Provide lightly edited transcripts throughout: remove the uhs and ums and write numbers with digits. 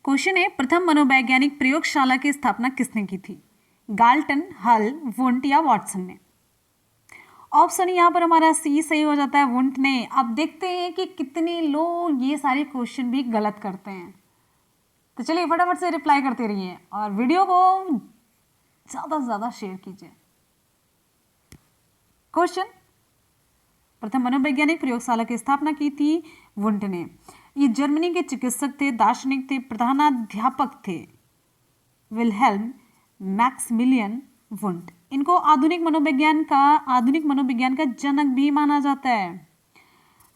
Question है, प्रथम मनोवैज्ञानिक प्रयोगशाला की स्थापना किसने की थी? गाल्टन, हल, वुंट या वाटसन ने? ऑप्शन यहाँ पर हमारा सी सही हो जाता है, वुंट ने। अब देखते हैं कि कितने लोग ये सारे क्वेश्चन भी गलत करते हैं। तो चलिए फटाफट से रिप्लाई करते रहिए और वीडियो को ज़्यादा से ज़्यादा शेयर कीजिए। क्वेश्चन, प्रथम मनोवैज्ञानिक प्रयोगशाला की स्थापना की थी वुंट ने। ये जर्मनी के चिकित्सक थे, दार्शनिक थे, प्रधानाध्यापक थे, विल्हेल्म मैक्सिमिलियन वुंट। इनको आधुनिक मनोविज्ञान का जनक भी माना जाता है।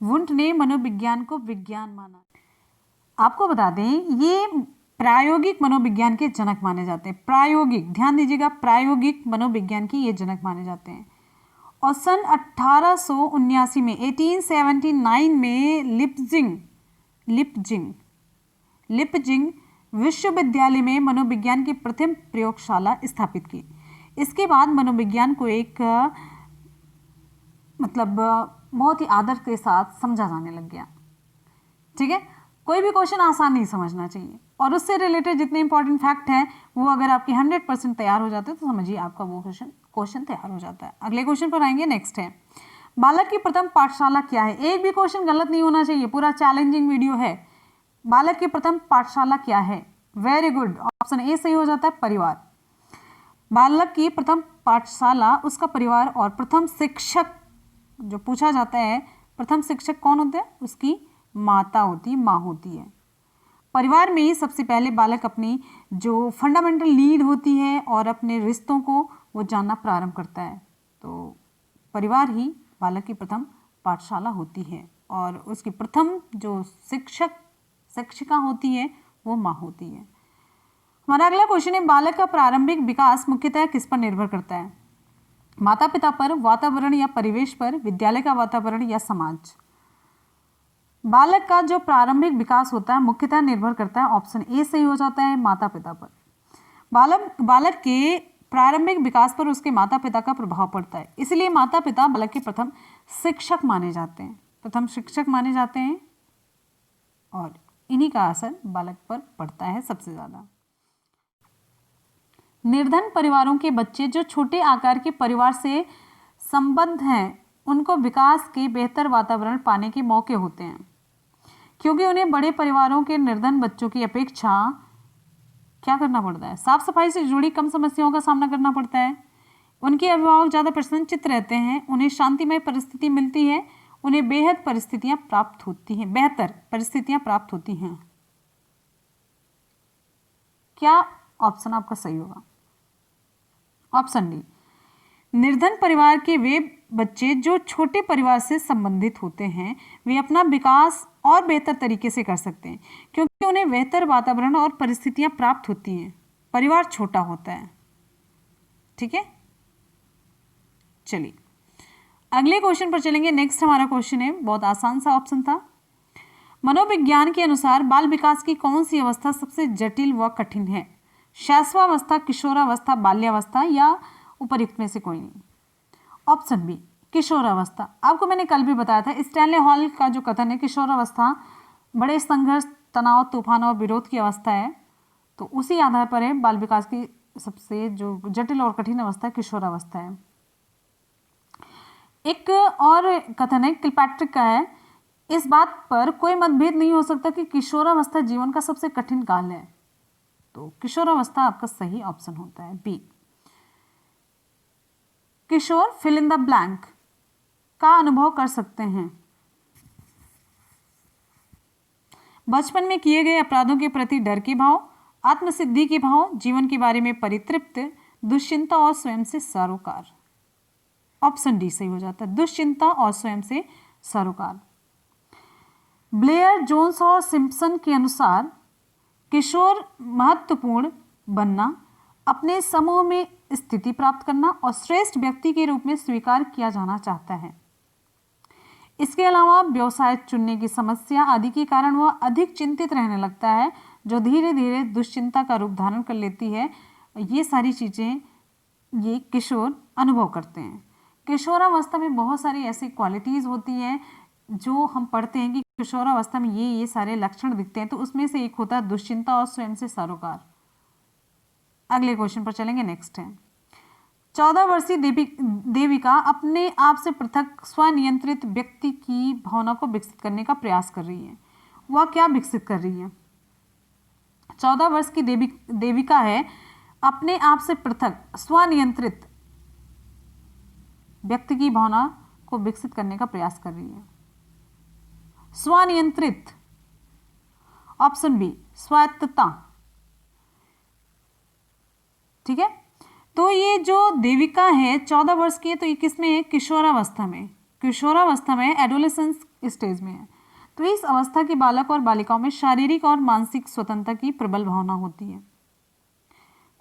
वुंट ने मनोविज्ञान को विज्ञान माना। आपको बता दें, ये प्रायोगिक मनोविज्ञान के जनक माने जाते हैं। प्रायोगिक, ध्यान दीजिएगा, प्रायोगिक मनोविज्ञान के ये जनक माने जाते हैं। और सन 1879 में 1879 में लिपजिंग विश्वविद्यालय में मनोविज्ञान की प्रथम प्रयोगशाला स्थापित की। इसके बाद मनोविज्ञान को एक बहुत ही आदर के साथ समझा जाने लग गया। ठीक है, कोई भी क्वेश्चन आसान नहीं समझना चाहिए, और उससे रिलेटेड जितने इंपॉर्टेंट फैक्ट हैं वो अगर आपके 100% तैयार हो जाते हैं तो समझिए आपका वो क्वेश्चन तैयार हो जाता है। अगले क्वेश्चन पर आएंगे। नेक्स्ट है, बालक की प्रथम पाठशाला क्या है? एक भी क्वेश्चन गलत नहीं होना चाहिए, पूरा चैलेंजिंग वीडियो है। बालक की प्रथम पाठशाला क्या है? वेरी गुड, ऑप्शन ए सही हो जाता है, परिवार। बालक की प्रथम पाठशाला उसका परिवार, और प्रथम शिक्षक जो पूछा जाता है, प्रथम शिक्षक कौन होते हैं? उसकी माता होती, माँ होती है। परिवार में ही सबसे पहले बालक अपनी जो फंडामेंटल नीड होती है और अपने रिश्तों को वो जानना प्रारंभ करता है। तो परिवार ही बालक की प्रथम पाठशाला होती है, और उसकी प्रथम जो शिक्षिका होती है वो माँ होती है। हमारा अगला क्वेश्चन है, बालक का प्रारंभिक विकास मुख्यतः किस पर निर्भर करता है? माता पिता पर, वातावरण या परिवेश पर, विद्यालय का वातावरण या समाज? बालक का जो प्रारंभिक विकास होता है मुख्यतः निर्भर करता है, ऑप्शन ए सही हो जाता है, माता पिता पर। बालक के प्रारंभिक विकास पर उसके माता पिता का प्रभाव पड़ता है, इसलिए माता पिता बालक के प्रथम शिक्षक माने जाते हैं, और इन्हीं का असर बालक पर पड़ता है सबसे ज्यादा। निर्धन परिवारों के बच्चे जो छोटे आकार के परिवार से संबद्ध हैं, उनको विकास के बेहतर वातावरण पाने के मौके होते हैं, क्योंकि उन्हें बड़े परिवारों के निर्धन बच्चों की अपेक्षा क्या करना पड़ता है? साफ सफाई से जुड़ी कम समस्याओं का सामना करना पड़ता है। उनके अभिभावक ज़्यादा प्रसन्नचित्त रहते हैं, उन्हें शांतिमय परिस्थिति मिलती है, उन्हें बेहतर परिस्थितियां प्राप्त होती हैं, बेहतर परिस्थितियां प्राप्त होती हैं। क्या ऑप्शन आपका सही होगा? ऑप्शन डी, निर्धन परिवार के वे बच्चे जो छोटे परिवार से संबंधित होते हैं वे अपना विकास और बेहतर तरीके से कर सकते हैं, क्योंकि उन्हें बेहतर वातावरण और परिस्थितियां प्राप्त होती हैं, परिवार छोटा होता है। ठीक है, चलिए अगले क्वेश्चन पर चलेंगे। नेक्स्ट हमारा क्वेश्चन है, बहुत आसान सा ऑप्शन था। मनोविज्ञान के अनुसार बाल विकास की कौन सी अवस्था सबसे जटिल व कठिन है? शैशवावस्था, किशोरावस्था, बाल्यावस्था या उपर्युक्त में से कोई नहीं? ऑप्शन बी, किशोरावस्था। आपको मैंने कल भी बताया था, स्टैनले हॉल का जो कथन है, किशोरावस्था बड़े संघर्ष, तनाव, तूफान और विरोध की अवस्था है, तो उसी आधार पर है बाल विकास की सबसे जो जटिल और कठिन अवस्था किशोरावस्था है। एक और कथन है किलपैट्रिक का है, इस बात पर कोई मतभेद नहीं हो सकता कि किशोरावस्था जीवन का सबसे कठिन काल है, तो किशोरावस्था आपका सही ऑप्शन होता है, बी। किशोर फिल इन द ब्लैंक का अनुभव कर सकते हैं। बचपन में किए गए अपराधों के प्रति डर के भाव, आत्मसिद्धि के भाव, जीवन के बारे में परितृप्त, दुश्चिंता और स्वयं से सरोकार। ऑप्शन डी सही हो जाता है, दुश्चिंता और स्वयं से सरोकार। ब्लेयर, जोन्स और सिम्पसन के अनुसार किशोर महत्वपूर्ण बनना, अपने समूह में स्थिति प्राप्त करना और श्रेष्ठ व्यक्ति के रूप में स्वीकार किया जाना चाहता है। इसके अलावा व्यवसाय चुनने की समस्या आदि के कारण वह अधिक चिंतित रहने लगता है, जो धीरे धीरे दुश्चिंता का रूप धारण कर लेती है। ये सारी चीज़ें ये किशोर अनुभव करते हैं। किशोरावस्था में बहुत सारी ऐसी क्वालिटीज़ होती हैं जो हम पढ़ते हैं कि किशोरावस्था में ये सारे लक्षण दिखते हैं, तो उसमें से एक होता है दुश्चिंता और स्वयं से सरोकार। अगले क्वेश्चन पर चलेंगे, नेक्स्ट है 14 वर्षीय देविका अपने आप से पृथक स्वनियंत्रित व्यक्ति की भावना को विकसित करने का प्रयास कर रही है। वह क्या विकसित कर रही है? 14 वर्ष की देविका है, अपने आप से पृथक स्वनियंत्रित व्यक्ति की भावना को विकसित करने का प्रयास कर रही है। स्वनियंत्रित, ऑप्शन बी स्वायत्तता। ठीक है, तो ये जो देविका है 14 वर्ष की है, तो ये किसमें है? किशोरावस्था में। किशोरावस्था में, एडोलेसेंस स्टेज में है। तो इस अवस्था के बालक और बालिकाओं में शारीरिक और मानसिक स्वतंत्रता की प्रबल भावना होती है।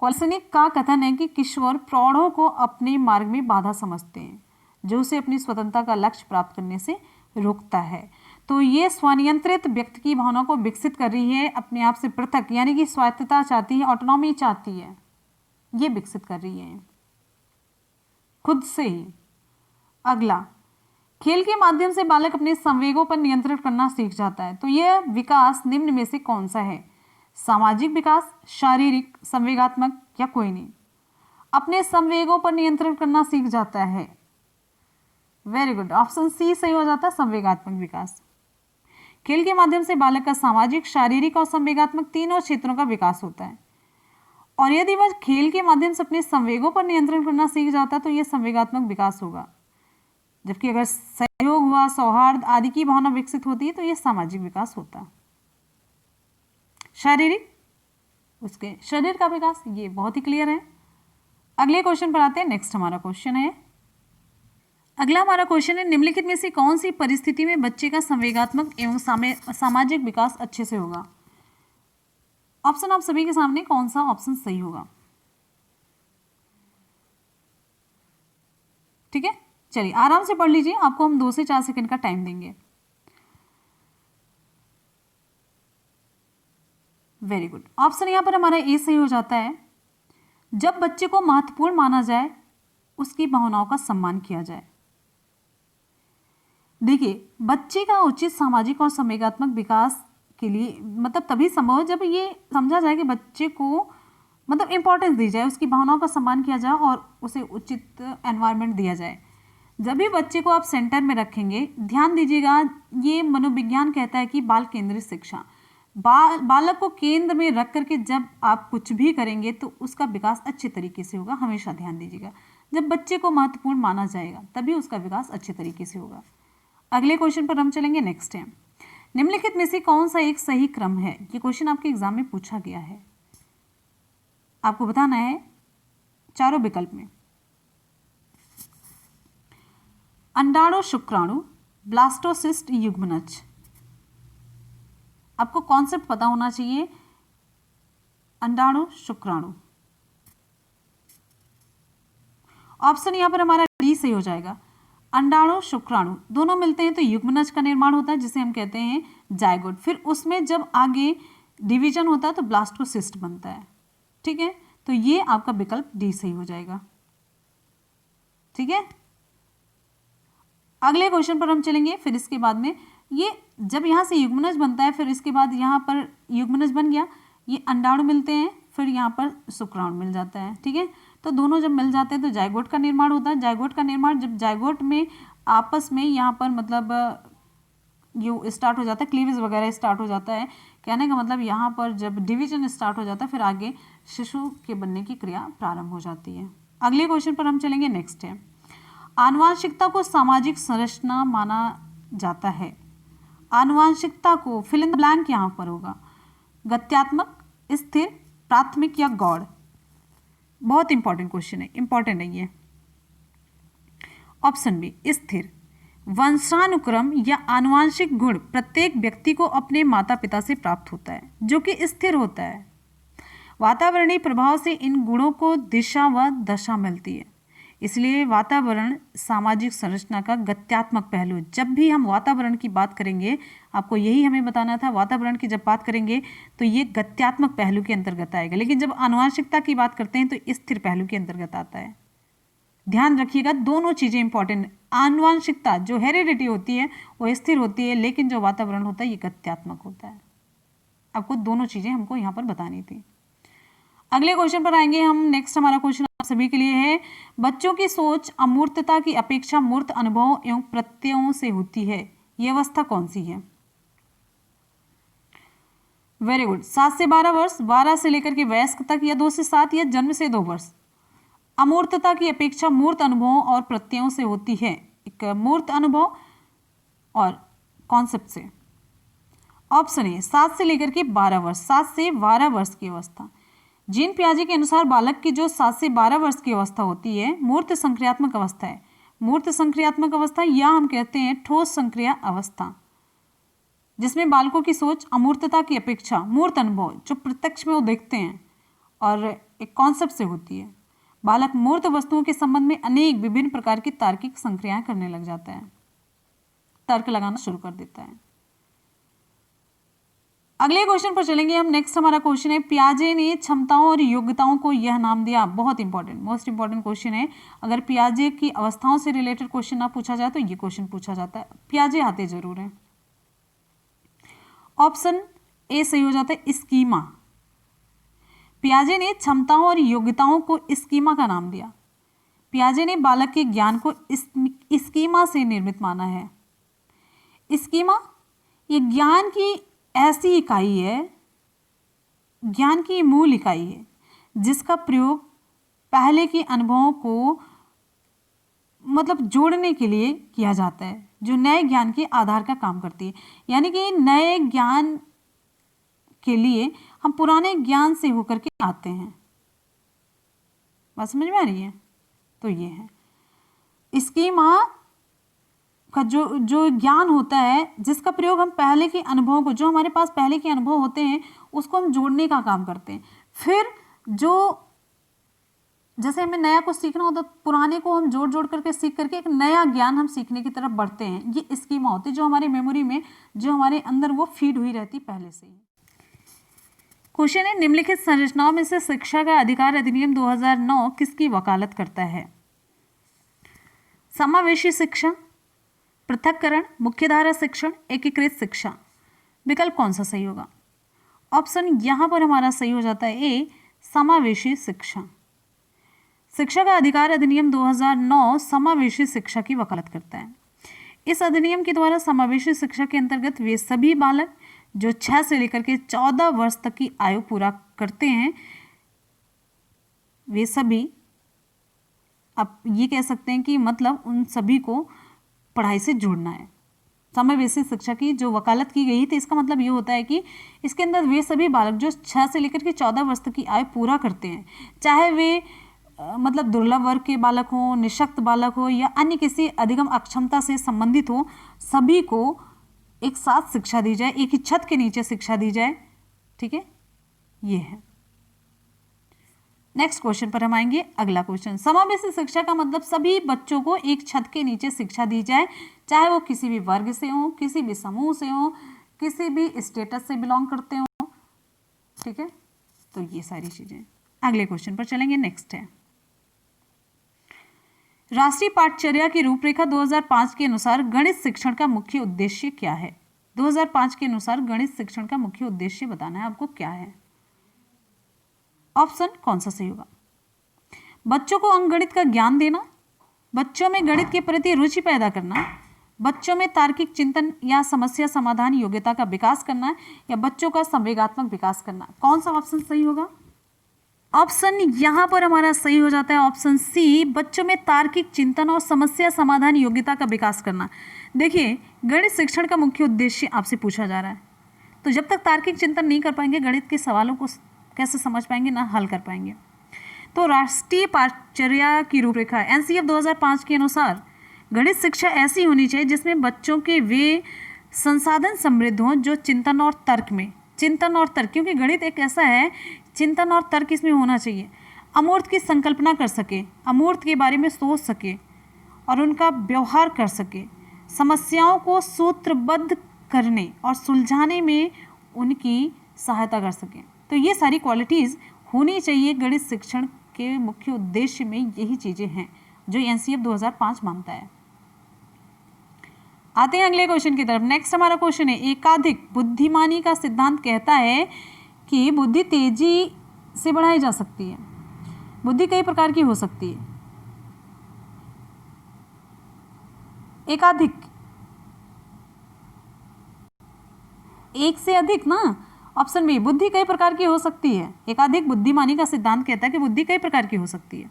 कोलसनिक का कथन है कि किशोर प्रौढ़ों को अपने मार्ग में बाधा समझते हैं, जो उसे अपनी स्वतंत्रता का लक्ष्य प्राप्त करने से रोकता है। तो ये स्वनियंत्रित व्यक्ति की भावना को विकसित कर रही है, अपने आप से पृथक, यानी कि स्वायत्तता चाहती है, ऑटोनॉमी चाहती है, ये विकसित कर रही है खुद से ही। अगला, खेल के माध्यम से बालक अपने संवेगों पर नियंत्रण करना सीख जाता है। तो यह विकास निम्न में से कौन सा है? सामाजिक विकास, शारीरिक, संवेगात्मक या कोई नहीं? अपने संवेगों पर नियंत्रण करना सीख जाता है। वेरी गुड, ऑप्शन सी सही हो जाता है, संवेगात्मक विकास। खेल के माध्यम से बालक का सामाजिक, शारीरिक और संवेगात्मक तीनों क्षेत्रों का विकास होता है। और यदि वह खेल के माध्यम से अपने संवेगों पर नियंत्रण करना सीख जाता है तो यह संवेगात्मक विकास होगा। जबकि अगर सहयोग हुआ, सौहार्द आदि की भावना विकसित होती है तो यह सामाजिक विकास होता है। शारीरिक, उसके शरीर का विकास, ये बहुत ही क्लियर है। अगले क्वेश्चन पर आते हैं। नेक्स्ट हमारा क्वेश्चन है, अगला हमारा क्वेश्चन है, निम्नलिखित में से कौन सी परिस्थिति में बच्चे का संवेगात्मक एवं सामाजिक विकास अच्छे से होगा? ऑप्शन आप सभी के सामने, कौन सा ऑप्शन सही होगा? ठीक है, चलिए आराम से पढ़ लीजिए, आपको हम 2 से 4 सेकंड का टाइम देंगे। वेरी गुड, ऑप्शन यहां पर हमारा ए सही हो जाता है। जब बच्चे को महत्वपूर्ण माना जाए, उसकी भावनाओं का सम्मान किया जाए। देखिए, बच्चे का उचित सामाजिक और संवेगात्मक विकास के लिए मतलब तभी संभव है जब ये समझा जाए कि बच्चे को मतलब इंपॉर्टेंस दी जाए, उसकी भावनाओं का सम्मान किया जाए और उसे उचित एनवायरनमेंट दिया जाए। जब भी बच्चे को आप सेंटर में रखेंगे, ध्यान दीजिएगा, ये मनोविज्ञान कहता है कि बाल केंद्रित शिक्षा, बालक को केंद्र में रख करके जब आप कुछ भी करेंगे तो उसका विकास अच्छे तरीके से होगा। हमेशा ध्यान दीजिएगा, जब बच्चे को महत्वपूर्ण माना जाएगा तभी उसका विकास अच्छे तरीके से होगा। अगले क्वेश्चन पर हम चलेंगे। नेक्स्ट है, निम्नलिखित में से कौन सा एक सही क्रम है? ये क्वेश्चन आपके एग्जाम में पूछा गया है, आपको बताना है चारों विकल्प में। अंडाणु, शुक्राणु, ब्लास्टोसिस्ट, युग्मनज। आपको कॉन्सेप्ट पता होना चाहिए। अंडाणु, शुक्राणु, ऑप्शन यहां पर हमारा डी सही हो जाएगा। अंडाणु शुक्राणु दोनों मिलते हैं तो युग्मनज का निर्माण होता है, जिसे हम कहते हैं जायगोट। फिर उसमें जब आगे डिवीजन होता है तो ब्लास्टोसिस्ट बनता है। ठीक है, तो ये आपका विकल्प डी सही हो जाएगा। ठीक है, अगले क्वेश्चन पर हम चलेंगे। फिर इसके बाद में ये जब यहाँ से युग्मनज बनता है, फिर इसके बाद यहाँ पर युग्मनज बन गया, ये अंडाणु मिलते हैं, फिर यहाँ पर शुक्राणु मिल जाता है। ठीक है, तो दोनों जब मिल जाते हैं तो जायगोट का निर्माण होता है। जायगोट का निर्माण जब जायगोट में आपस में यहाँ पर मतलब यू स्टार्ट हो जाता है, क्लीवेज वगैरह स्टार्ट हो जाता है। कहने का मतलब यहाँ पर जब डिवीजन स्टार्ट हो जाता है फिर आगे शिशु के बनने की क्रिया प्रारंभ हो जाती है। अगले क्वेश्चन पर हम चलेंगे। नेक्स्ट है, आनुवांशिकता को सामाजिक संरचना माना जाता है। आनुवांशिकता को फिल इन द ब्लैंक यहाँ पर होगा, गत्यात्मक, स्थिर, प्राथमिक या गौड़। बहुत इंपॉर्टेंट क्वेश्चन है, इंपॉर्टेंट है ये। ऑप्शन बी स्थिर। वंशानुक्रम या आनुवांशिक गुण प्रत्येक व्यक्ति को अपने माता पिता से प्राप्त होता है, जो कि स्थिर होता है। वातावरणीय प्रभाव से इन गुणों को दिशा व दशा मिलती है, इसलिए वातावरण सामाजिक संरचना का गत्यात्मक पहलू। जब भी हम वातावरण की बात करेंगे, आपको यही हमें बताना था, वातावरण की जब बात करेंगे तो ये गत्यात्मक पहलू के अंतर्गत आएगा, लेकिन जब आनुवांशिकता की बात करते हैं तो स्थिर पहलू के अंतर्गत आता है। ध्यान रखिएगा, दोनों चीजें इंपॉर्टेंट। आनुवांशिकता जो हेरिडिटी होती है वो स्थिर होती है, लेकिन जो वातावरण होता है ये गत्यात्मक होता है। आपको दोनों चीजें हमको यहाँ पर बतानी थी। अगले क्वेश्चन पर आएंगे हम। नेक्स्ट हमारा क्वेश्चन आप सभी के लिए है, बच्चों की सोच अमूर्तता की अपेक्षा मूर्त अनुभवों एवं प्रत्ययों से होती है, यह अवस्था कौन सी है? वेरी गुड, 7 से 12 वर्ष, 12 से लेकर के वयस्क तक, या 2 से 7, या जन्म से 2 वर्ष। अमूर्तता की अपेक्षा मूर्त अनुभवों और प्रत्ययों से होती है। एक मूर्त अनुभव और कॉन्सेप्ट से। ऑप्शन ए 7 से लेकर के 12 वर्ष, 7 से 12 वर्ष की अवस्था। जीन पियाजे के अनुसार बालक की जो 7 से 12 वर्ष की अवस्था होती है मूर्त संक्रियात्मक अवस्था है। मूर्त संक्रियात्मक अवस्था या हम कहते हैं ठोस संक्रिया अवस्था, जिसमें बालकों की सोच अमूर्तता की अपेक्षा मूर्त अनुभव जो प्रत्यक्ष में वो देखते हैं और एक कॉन्सेप्ट से होती है। बालक मूर्त वस्तुओं के संबंध में अनेक विभिन्न प्रकार की तार्किक संक्रियाएं करने लग जाता है, तर्क लगाना शुरू कर देता है। अगले क्वेश्चन पर चलेंगे हम। नेक्स्ट हमारा क्वेश्चन है, पियाजे ने क्षमताओं और योग्यताओं को यह नाम दिया। बहुत इंपॉर्टेंट, मोस्ट इंपॉर्टेंट क्वेश्चन है। अगर पियाजे की अवस्थाओं से रिलेटेड क्वेश्चन ना पूछा जाए तो ये क्वेश्चन पूछा जाता है। पियाजे आते जरूर हैं। ऑप्शन ए सही हो जाता है, स्कीमा। पियाजे ने क्षमताओं और योग्यताओं को स्कीमा का नाम दिया। पियाजे ने बालक के ज्ञान को स्कीमा से निर्मित माना है। स्कीमा ये ज्ञान की ऐसी इकाई है, ज्ञान की मूल इकाई है, जिसका प्रयोग पहले के अनुभवों को मतलब जोड़ने के लिए किया जाता है, जो नए ज्ञान के आधार का काम करती है। यानी कि नए ज्ञान के लिए हम पुराने ज्ञान से होकर के आते हैं। बात समझ में आ रही है? तो ये है स्कीमा का जो ज्ञान होता है, जिसका प्रयोग हम पहले के अनुभवों को, जो हमारे पास पहले के अनुभव होते हैं उसको हम जोड़ने का काम करते हैं। फिर जो जैसे हमें नया कुछ सीखना होता है, पुराने को हम जोड़ जोड़ करके सीख करके एक नया ज्ञान हम सीखने की तरफ बढ़ते हैं। ये स्कीमा होती है जो हमारे मेमोरी में, जो हमारे अंदर वो फीड हुई रहती पहले से ही। क्वेश्चन है, निम्नलिखित संरचनाओं में से शिक्षा का अधिकार अधिनियम 2009 किसकी वकालत करता है? समावेशी शिक्षा, पृथक्करण, मुख्यधारा शिक्षण, एकीकृत शिक्षा। विकल्प कौन सा सही होगा? ऑप्शन यहां पर हमारा सही हो जाता है ए, समावेशी शिक्षा। शिक्षा का अधिकार अधिनियम 2009 समावेशी शिक्षा की वकालत करता है। इस अधिनियम के द्वारा समावेशी शिक्षा के अंतर्गत वे सभी बालक जो 6 से लेकर के 14 वर्ष तक की आयु पूरा करते हैं, वे सभी, आप ये कह सकते हैं कि मतलब उन सभी को पढ़ाई से जोड़ना है। समावेशी शिक्षा की जो वकालत की गई थी, इसका मतलब ये होता है कि इसके अंदर वे सभी बालक जो 6 से लेकर के 14 वर्ष तक की आयु पूरा करते हैं, चाहे वे मतलब दुर्लभ वर्ग के बालक हो, निःशक्त बालक हो, या अन्य किसी अधिगम अक्षमता से संबंधित हो, सभी को एक साथ शिक्षा दी जाए, एक ही छत के नीचे शिक्षा दी जाए। ठीक है, ये है। नेक्स्ट क्वेश्चन पर हम आएंगे। अगला क्वेश्चन, समावेशी शिक्षा का मतलब सभी बच्चों को एक छत के नीचे शिक्षा दी जाए, चाहे वो किसी भी वर्ग से हो, किसी भी समूह से हो, किसी भी स्टेटस से बिलोंग करते हो। ठीक है, तो ये सारी चीजें। अगले क्वेश्चन पर चलेंगे। नेक्स्ट है, राष्ट्रीय पाठचर्या की रूपरेखा 2005 के अनुसार गणित शिक्षण का मुख्य उद्देश्य क्या है? 2005 के अनुसार गणित शिक्षण का मुख्य उद्देश्य बताना है आपको, क्या है? ऑप्शन कौन सा सही होगा? बच्चों को अंकगणित का ज्ञान देना, बच्चों में गणित के प्रति रुचि पैदा करना, बच्चों में तार्किक चिंतन या समस्या समाधान योग्यता का विकास करना, या बच्चों का संवेगात्मक विकास करना। कौन सा ऑप्शन सही होगा? ऑप्शन यहां पर हमारा सही हो जाता है ऑप्शन सी, बच्चों में तार्किक चिंतन और समस्या समाधान योग्यता का विकास करना। देखिए, गणित शिक्षण का मुख्य उद्देश्य आपसे पूछा जा रहा है, तो जब तक तार्किक चिंतन नहीं कर पाएंगे, गणित के सवालों को कैसे समझ पाएंगे, ना हल कर पाएंगे। तो राष्ट्रीय पाठचर्या की रूपरेखा एनसीएफ 2005 के अनुसार गणित शिक्षा ऐसी होनी चाहिए जिसमें बच्चों के वे संसाधन समृद्ध हों जो चिंतन और तर्क में, चिंतन और तर्क, क्योंकि गणित एक ऐसा है, चिंतन और तर्क इसमें होना चाहिए। अमूर्त की संकल्पना कर सके, अमूर्त के बारे में सोच सके और उनका व्यवहार कर सके, समस्याओं को सूत्रबद्ध करने और सुलझाने में उनकी सहायता कर सके। तो ये सारी क्वालिटीज़ होनी चाहिए गणित शिक्षण के मुख्य उद्देश्य में, यही चीज़ें हैं। जो एनसीएफ 2005 मानता है। आते हैं अगले क्वेश्चन की तरफ। नेक्स्ट हमारा क्वेश्चन है, एकाधिक बुद्धिमानी का सिद्धांत कहता है कि बुद्धि तेजी से बढ़ाई जा सकती है। बुद्धि कई प्रकार की हो सकती है। एकाधिक, एक से अधिक ना, ऑप्शन बी, बुद्धि कई प्रकार की हो सकती है। एकाधिक बुद्धिमानी का सिद्धांत कहता है कि बुद्धि कई प्रकार की हो सकती है।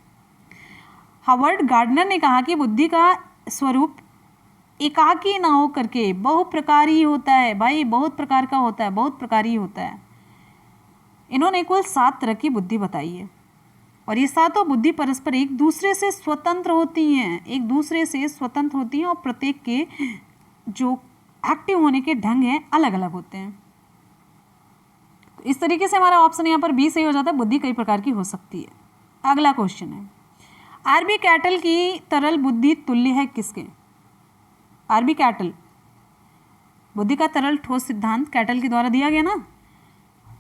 हावर्ड गार्डनर ने कहा कि बुद्धि का स्वरूप एकाकी ना हो करके बहुप्रकारी होता है। भाई बहुत प्रकार का होता है, बहुत प्रकारी होता है। इन्होंने कुल 7 तरह की बुद्धि बताई है और ये सातों बुद्धि परस्पर एक दूसरे से स्वतंत्र होती हैं, एक दूसरे से स्वतंत्र होती हैं और प्रत्येक के जो एक्टिव होने के ढंग हैं अलग अलग होते हैं। तो इस तरीके से हमारा ऑप्शन यहाँ पर बी सही हो जाता है, बुद्धि कई प्रकार की हो सकती है। अगला क्वेश्चन है, आरबी कैटल की तरल बुद्धि तुल्य है किसके? आरबी कैटल, बुद्धि का तरल ठोस सिद्धांत कैटल के द्वारा दिया गया ना।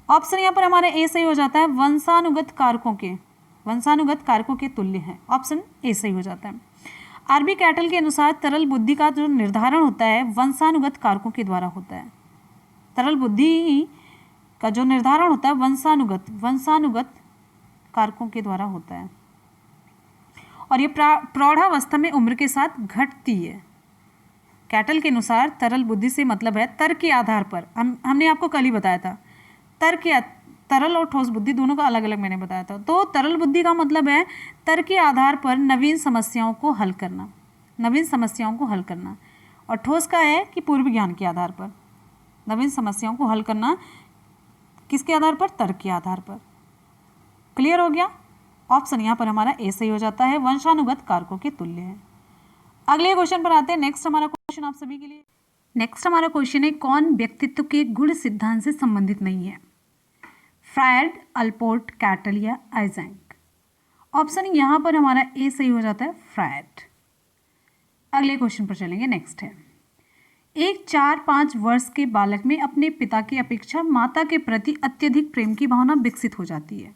ऑप्शन यहाँ पर हमारा ए सही हो जाता है, वंशानुगत कारकों के तुल्य है। ऑप्शन ए सही हो जाता है। आरबी कैटल के अनुसार तरल बुद्धि का जो निर्धारण होता है वंशानुगत कारकों के द्वारा होता है। तरल बुद्धि का जो निर्धारण होता है वंशानुगत कारकों के द्वारा होता है और ये प्रौढ़ावस्था में उम्र के साथ घटती है। कैटल के अनुसार तरल बुद्धि से मतलब है तर्क के आधार पर, हमने आपको कल ही बताया था, तर्क या तरल और ठोस बुद्धि दोनों का अलग अलग मैंने बताया था। तो तरल बुद्धि का मतलब है तर्क के आधार पर नवीन समस्याओं को हल करना, और ठोस का है कि पूर्व ज्ञान के आधार पर नवीन समस्याओं को हल करना। किसके आधार पर? तर्क के आधार पर। क्लियर हो गया? ऑप्शन यहाँ पर हमारा ए सही हो जाता है, वंशानुगत कारकों के तुल्य है। अगले क्वेश्चन पर आते हैं। नेक्स्ट हमारा क्वेश्चन आप सभी के लिए, नेक्स्ट हमारा क्वेश्चन है, कौन व्यक्तित्व के गुण सिद्धांत से संबंधित नहीं है? फ्रायड, अल्पोर्ट, कैटल या आइजैक? ऑप्शन यहाँ पर हमारा ए सही हो जाता है, फ्रायड। अगले क्वेश्चन पर चलेंगे। नेक्स्ट है, एक 4-5 वर्ष के बालक में अपने पिता की अपेक्षा माता के प्रति अत्यधिक प्रेम की भावना विकसित हो जाती है।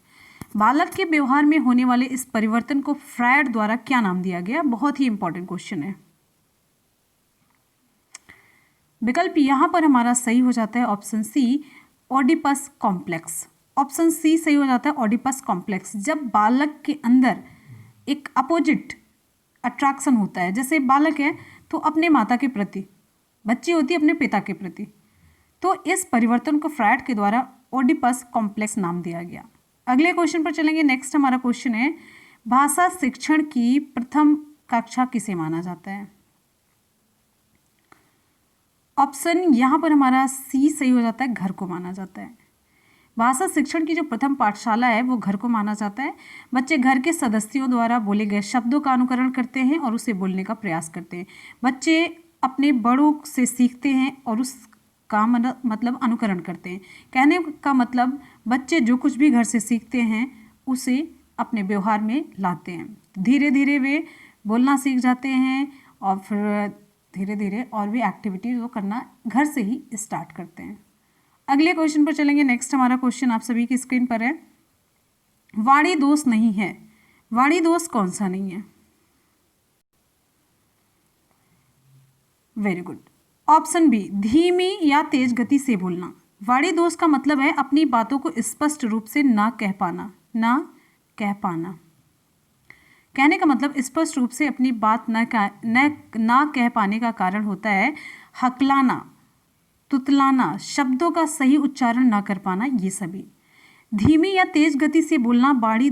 बालक के व्यवहार में होने वाले इस परिवर्तन को फ्रायड द्वारा क्या नाम दिया गया? बहुत ही इंपॉर्टेंट क्वेश्चन है। विकल्प यहाँ पर हमारा सही हो जाता है option C, Oedipus complex. Option C सही हो जाता है, ओडिपस कॉम्प्लेक्स। जब बालक के अंदर एक अपोजिट अट्रैक्शन होता है, जैसे बालक है तो अपने माता के प्रति, बच्ची होती है अपने पिता के प्रति, तो इस परिवर्तन को फ्रायड के द्वारा ओडिपस कॉम्प्लेक्स नाम दिया गया। अगले क्वेश्चन पर चलेंगे। नेक्स्ट हमारा क्वेश्चन है, भाषा शिक्षण की प्रथम कक्षा किसे माना जाता है? ऑप्शन यहाँ पर हमारा सी सही हो जाता है, घर को माना जाता है। भाषा शिक्षण की जो प्रथम पाठशाला है वो घर को माना जाता है। बच्चे घर के सदस्यों द्वारा बोले गए शब्दों का अनुकरण करते हैं और उसे बोलने का प्रयास करते हैं। बच्चे अपने बड़ों से सीखते हैं और उसका मतलब अनुकरण करते हैं। कहने का मतलब बच्चे जो कुछ भी घर से सीखते हैं उसे अपने व्यवहार में लाते हैं। धीरे धीरे वे बोलना सीख जाते हैं और फिर धीरे धीरे और भी एक्टिविटीज वो करना घर से ही स्टार्ट करते हैं। अगले क्वेश्चन पर चलेंगे। नेक्स्ट हमारा क्वेश्चन आप सभी की स्क्रीन पर है, वाणी दोष नहीं है। वाणी दोष कौन सा नहीं है? वेरी गुड, ऑप्शन बी, धीमी या तेज गति से बोलना। वाणी दोष का मतलब है अपनी बातों को स्पष्ट रूप से ना कह पाना। कहने का मतलब स्पष्ट रूप से अपनी बात ना कह पाने का कारण होता है हकलाना, तुतलाना, शब्दों का सही उच्चारण ना कर पाना, ये सभी। धीमी या तेज गति से बोलना वाणी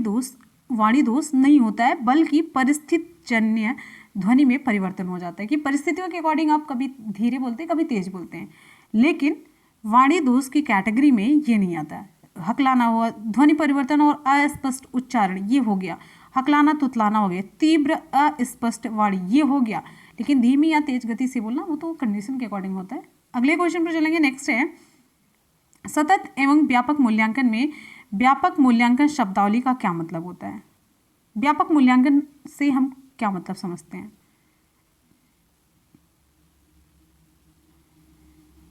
दोष नहीं होता है, बल्कि परिस्थितिजन्य ध्वनि में परिवर्तन हो जाता है कि परिस्थितियों के अकॉर्डिंग आप कभी धीरे बोलते हैं कभी तेज बोलते हैं, लेकिन वाणी दोष की कैटेगरी में ये नहीं आता है। हकलाना हुआ, ध्वनि परिवर्तन और अस्पष्ट उच्चारण ये हो गया, हकलाना तुतलाना हो गया, तीव्र अस्पष्ट वाणी ये हो गया, लेकिन धीमी या तेज गति से बोलना वो तो कंडीशन के अकॉर्डिंग होता है। अगले क्वेश्चन पर चलेंगे। नेक्स्ट है, सतत एवं व्यापक मूल्यांकन में व्यापक मूल्यांकन शब्दावली का क्या मतलब होता है? व्यापक मूल्यांकन से हम क्या मतलब समझते हैं?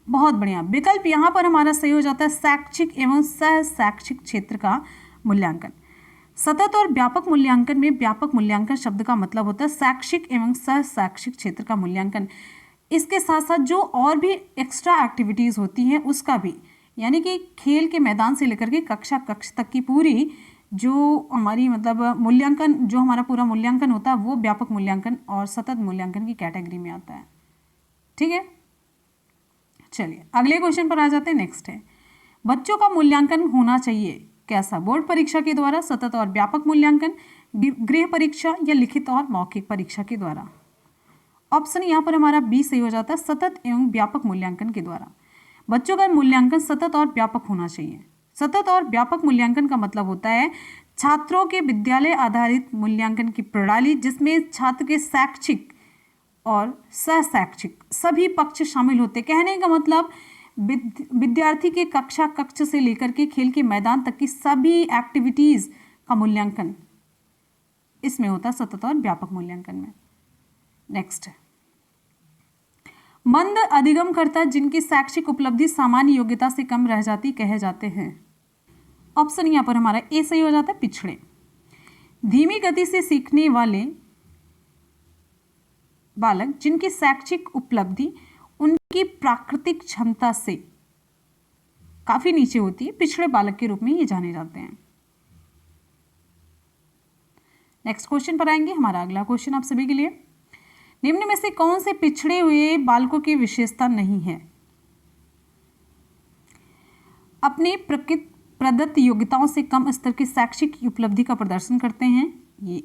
बहुत बढ़िया, विकल्प यहाँ पर हमारा सही हो जाता है शैक्षिक एवं सह शैक्षिक क्षेत्र का मूल्यांकन। सतत और व्यापक मूल्यांकन में व्यापक मूल्यांकन शब्द का मतलब होता है शैक्षिक एवं सह शैक्षिक क्षेत्र का मूल्यांकन। इसके साथ साथ जो और भी एक्स्ट्रा एक्टिविटीज़ होती हैं उसका भी, यानी कि खेल के मैदान से लेकर के कक्षा कक्ष तक की पूरी जो हमारी मतलब मूल्यांकन, जो हमारा पूरा मूल्यांकन होता है वो व्यापक मूल्यांकन और सतत मूल्यांकन की कैटेगरी में आता है। ठीक है, चलिए अगले क्वेश्चन पर आ जाते हैं। नेक्स्ट है, बच्चों का मूल्यांकन होना चाहिए कैसा? बोर्ड परीक्षा के द्वारा, सतत और व्यापक मूल्यांकन, गृह परीक्षा या लिखित और मौखिक परीक्षा के द्वारा। ऑप्शन यहाँ पर हमारा बी सही हो जाता है, सतत एवं व्यापक मूल्यांकन के द्वारा। बच्चों का मूल्यांकन सतत और व्यापक होना चाहिए। सतत और व्यापक मूल्यांकन का मतलब होता है छात्रों के विद्यालय आधारित मूल्यांकन की प्रणाली, जिसमें छात्र के शैक्षिक और सहशैक्षिक सभी पक्ष शामिल होते। कहने का मतलब विद्यार्थी के कक्षा कक्ष से लेकर के खेल के मैदान तक की सभी एक्टिविटीज का मूल्यांकन इसमें होता है, सतत और व्यापक मूल्यांकन में। नेक्स्ट, मंद अधिगमकर्ता जिनकी शैक्षिक उपलब्धि सामान्य योग्यता से कम रह जाती कहे जाते हैं। ऑप्शन यहाँ पर हमारा ए सही हो जाता है, पिछड़े। धीमी गति से सीखने वाले बालक जिनकी शैक्षिक उपलब्धि उनकी प्राकृतिक क्षमता से काफी नीचे होती है, पिछड़े बालक के रूप में ये जाने जाते हैं। नेक्स्ट क्वेश्चन पर आएंगे। हमारा अगला क्वेश्चन आप सभी के लिए, निम्न में से कौन से पिछड़े हुए बालकों की विशेषता नहीं है? अपने प्रदत्त योग्यताओं से कम स्तर की शैक्षिक उपलब्धि का प्रदर्शन करते हैं, ये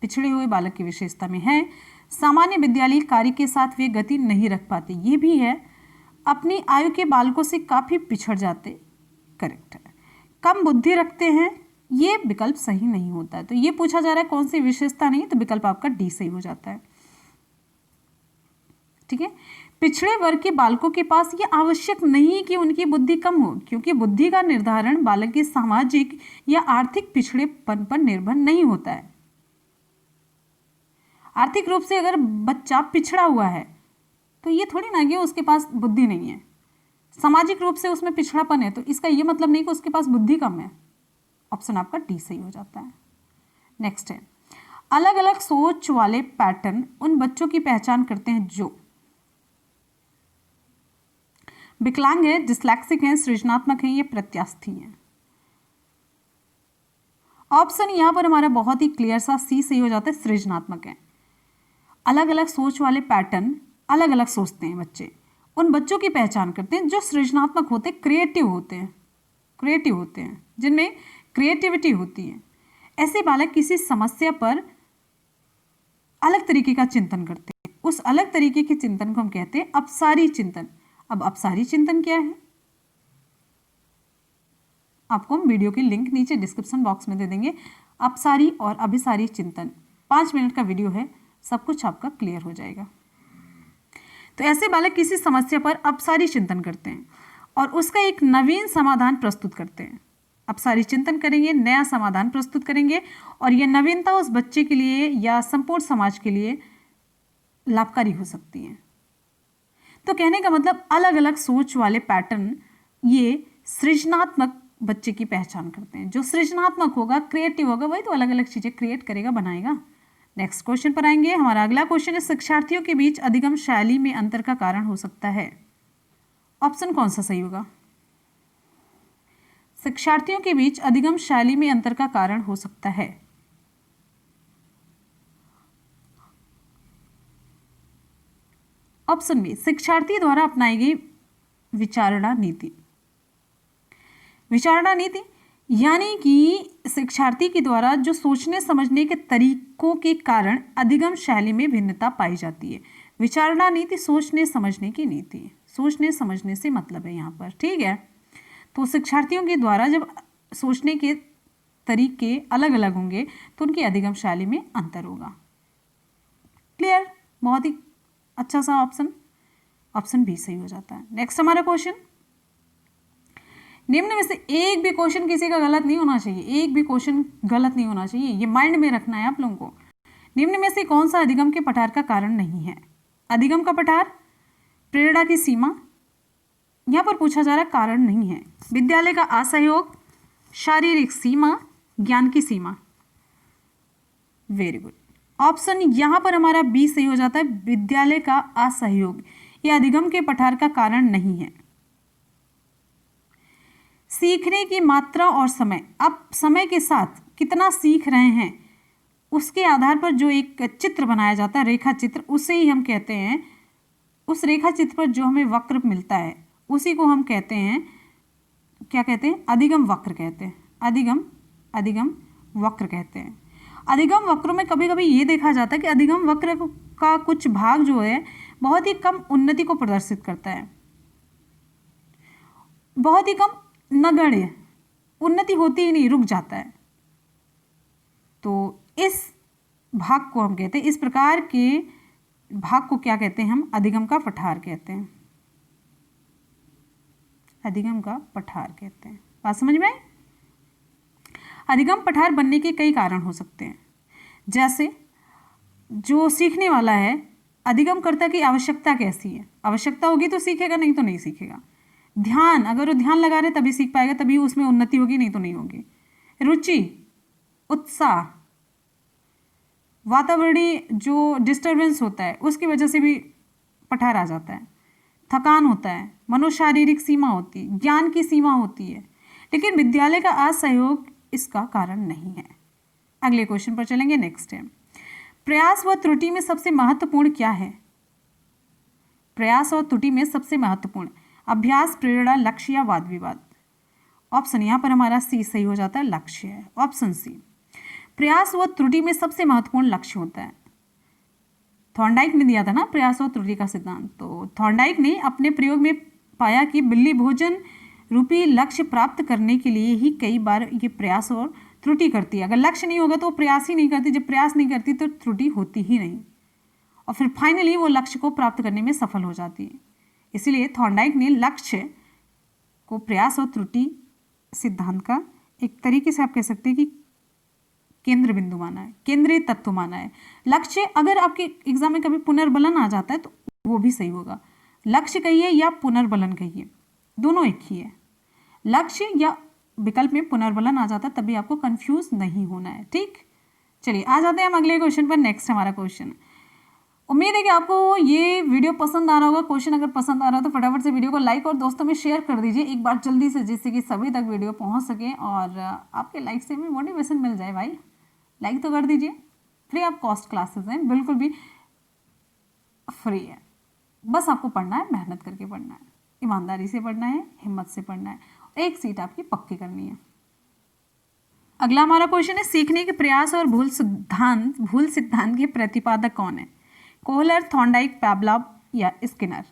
पिछड़े हुए बालक की विशेषता में है। सामान्य विद्यालय कार्य के साथ वे गति नहीं रख पाते, ये भी है। अपनी आयु के बालकों से काफी पिछड़ जाते, करेक्ट है। कम बुद्धि रखते हैं, ये विकल्प सही नहीं होता है। तो ये पूछा जा रहा है कौन सी विशेषता नहीं, तो विकल्प आपका डी सही हो जाता है। ठीक है, पिछड़े वर्ग के बालकों के पास ये आवश्यक नहीं कि उनकी बुद्धि कम हो, क्योंकि बुद्धि का निर्धारण बालक के सामाजिक या आर्थिक पिछड़ेपन पर निर्भर नहीं होता है। आर्थिक रूप से अगर बच्चा पिछड़ा हुआ है तो ये थोड़ी ना कि उसके पास बुद्धि नहीं है। सामाजिक रूप से उसमें पिछड़ापन है तो इसका ये मतलब नहीं कि उसके पास बुद्धि कम है। ऑप्शन आपका डी सही हो जाता है। नेक्स्ट है, अलग अलग सोच वाले पैटर्न उन बच्चों की पहचान करते हैं जो विकलांग है, डिस्लेक्सिक हैं, सृजनात्मक हैं, ये प्रत्यास्थी हैं। ऑप्शन यहां पर हमारा बहुत ही क्लियर सा सी सही हो जाता है, सृजनात्मक है। अलग अलग सोच वाले पैटर्न, अलग अलग सोचते हैं बच्चे, उन बच्चों की पहचान करते हैं जो सृजनात्मक होते, क्रिएटिव होते हैं, जिनमें क्रिएटिविटी होती है। ऐसे बालक किसी समस्या पर अलग तरीके का चिंतन करते हैं, उस अलग तरीके के चिंतन को हम कहते हैं अपसारी चिंतन। अब अपसारी चिंतन क्या है, आपको हम वीडियो की लिंक नीचे डिस्क्रिप्शन बॉक्स में दे देंगे। अपसारी और अभिसारी चिंतन 5 मिनट का वीडियो है, सब कुछ आपका क्लियर हो जाएगा। तो ऐसे बालक किसी समस्या पर अपसारी चिंतन करते हैं और उसका एक नवीन समाधान प्रस्तुत करते हैं। अपसारी चिंतन करेंगे, नया समाधान प्रस्तुत करेंगे और यह नवीनता उस बच्चे के लिए या संपूर्ण समाज के लिए लाभकारी हो सकती है। तो कहने का मतलब अलग अलग सोच वाले पैटर्न ये सृजनात्मक बच्चे की पहचान करते हैं। जो सृजनात्मक होगा, क्रिएटिव होगा, वही तो अलग अलग चीजें क्रिएट करेगा, बनाएगा। नेक्स्ट क्वेश्चन पर आएंगे। हमारा अगला क्वेश्चन है, शिक्षार्थियों के बीच अधिगम शैली में अंतर का कारण हो सकता है। ऑप्शन कौन सा सही होगा? शिक्षार्थियों के बीच अधिगम शैली में अंतर का कारण हो सकता है। ऑप्शन बी, शिक्षार्थी द्वारा अपनाई गई विचारणा नीति। विचारणा नीति यानी कि शिक्षार्थी के द्वारा जो सोचने समझने के तरीकों के कारण अधिगम शैली में भिन्नता पाई जाती है। विचारणा नीति सोचने समझने की नीति है, सोचने समझने से मतलब है यहाँ पर। ठीक है, तो शिक्षार्थियों के द्वारा जब सोचने के तरीके अलग अलग होंगे तो उनकी अधिगम शैली में अंतर होगा। क्लियर, बहुत ही अच्छा सा ऑप्शन, ऑप्शन बी सही हो जाता है। नेक्स्ट हमारा क्वेश्चन, निम्न में से एक भी क्वेश्चन किसी का गलत नहीं होना चाहिए, एक भी क्वेश्चन गलत नहीं होना चाहिए, ये माइंड में रखना है आप लोगों को। निम्न में से कौन सा अधिगम के पठार का कारण नहीं है? अधिगम का पठार, प्रेरणा की सीमा, यहां पर पूछा जा रहा है कारण नहीं है। विद्यालय का असहयोग, शारीरिक सीमा, ज्ञान की सीमा। Very good. ऑप्शन यहाँ पर हमारा बी सही हो जाता है, विद्यालय का असहयोग ये अधिगम के पठार का कारण नहीं है। सीखने की मात्रा और समय, अब समय के साथ कितना सीख रहे हैं उसके आधार पर जो एक चित्र बनाया जाता है, रेखा चित्र, उसे ही हम कहते हैं, उस रेखा चित्र पर जो हमें वक्र मिलता है उसी को हम कहते हैं, क्या कहते हैं, अधिगम वक्र कहते हैं। अधिगम वक्र कहते हैं। अधिगम वक्रों में कभी कभी ये देखा जाता है कि अधिगम वक्र का कुछ भाग जो है बहुत ही कम उन्नति को प्रदर्शित करता है, बहुत ही कम नगण्य, उन्नति होती ही नहीं, रुक जाता है। तो इस भाग को हम कहते हैं, इस प्रकार के भाग को क्या कहते हैं हम, अधिगम का पठार कहते हैं। अधिगम का पठार कहते हैं। बात समझ में आई? अधिगम पठार बनने के कई कारण हो सकते हैं, जैसे जो सीखने वाला है, अधिगमकर्ता की आवश्यकता कैसी है, आवश्यकता होगी तो सीखेगा, नहीं तो नहीं सीखेगा। ध्यान, अगर वो ध्यान लगा रहे तभी सीख पाएगा, तभी उसमें उन्नति होगी, नहीं तो नहीं होगी। रुचि, उत्साह, वातावरणीय जो डिस्टरबेंस होता है उसकी वजह से भी पठार आ जाता है। थकान होता है, मनोशारीरिक सीमा होती है, ज्ञान की सीमा होती है, लेकिन विद्यालय का असहयोग इसका कारण नहीं है। अगले क्वेश्चन पर चलेंगे। नेक्स्ट है, प्रयास व त्रुटि में सबसे महत्वपूर्ण क्या है? प्रयास और त्रुटि में सबसे महत्वपूर्ण, अभ्यास, प्रेरणा, लक्ष्य या वाद विवाद। ऑप्शन यहाँ पर हमारा सी सही हो जाता है, लक्ष्य है। ऑप्शन सी, प्रयास व त्रुटि में सबसे महत्वपूर्ण लक्ष्य होता है। थॉर्नडाइक ने दिया था ना प्रयास और त्रुटि का सिद्धांत, तो थॉर्नडाइक ने अपने प्रयोग में पाया कि बिल्ली भोजन रूपी लक्ष्य प्राप्त करने के लिए ही कई बार ये प्रयास और त्रुटि करती है। अगर लक्ष्य नहीं होगा तो वो प्रयास ही नहीं करती, जब प्रयास नहीं करती तो त्रुटि होती ही नहीं, और फिर फाइनली वो लक्ष्य को प्राप्त करने में सफल हो जाती है। इसीलिए थॉर्नडाइक ने लक्ष्य को प्रयास और त्रुटि सिद्धांत का एक तरीके से आप कह सकते हैं कि केंद्र बिंदु माना है, केंद्रीय तत्व माना है। लक्ष्य, अगर आपके एग्जाम में कभी पुनर्बलन आ जाता है तो वो भी सही होगा। लक्ष्य कहिए या पुनर्बलन कहिए, दोनों एक ही है। लक्ष्य या विकल्प में पुनर्बलन आ जाता है तभी आपको कंफ्यूज नहीं होना है। ठीक, चलिए आ जाते हैं हम अगले क्वेश्चन पर। नेक्स्ट हमारा क्वेश्चन, उम्मीद है कि आपको ये वीडियो पसंद आ रहा होगा। क्वेश्चन अगर पसंद आ रहा हो तो फटाफट से वीडियो को लाइक और दोस्तों में शेयर कर दीजिए एक बार जल्दी से, जिससे कि सभी तक वीडियो पहुंच सके और आपके लाइक से हमें मोटिवेशन मिल जाए। भाई लाइक तो कर दीजिए। फ्री ऑफ कॉस्ट क्लासेस हैं, बिल्कुल भी फ्री है, बस आपको पढ़ना है, मेहनत करके पढ़ना है, ईमानदारी से पढ़ना है, हिम्मत से पढ़ना है, एक सीट आपकी पक्की करनी है। अगला हमारा क्वेश्चन है, सीखने के प्रयास और भूल सिद्धांत के प्रतिपादक कौन है? कोहलर, थॉर्नडाइक, पैवलव या स्किनर?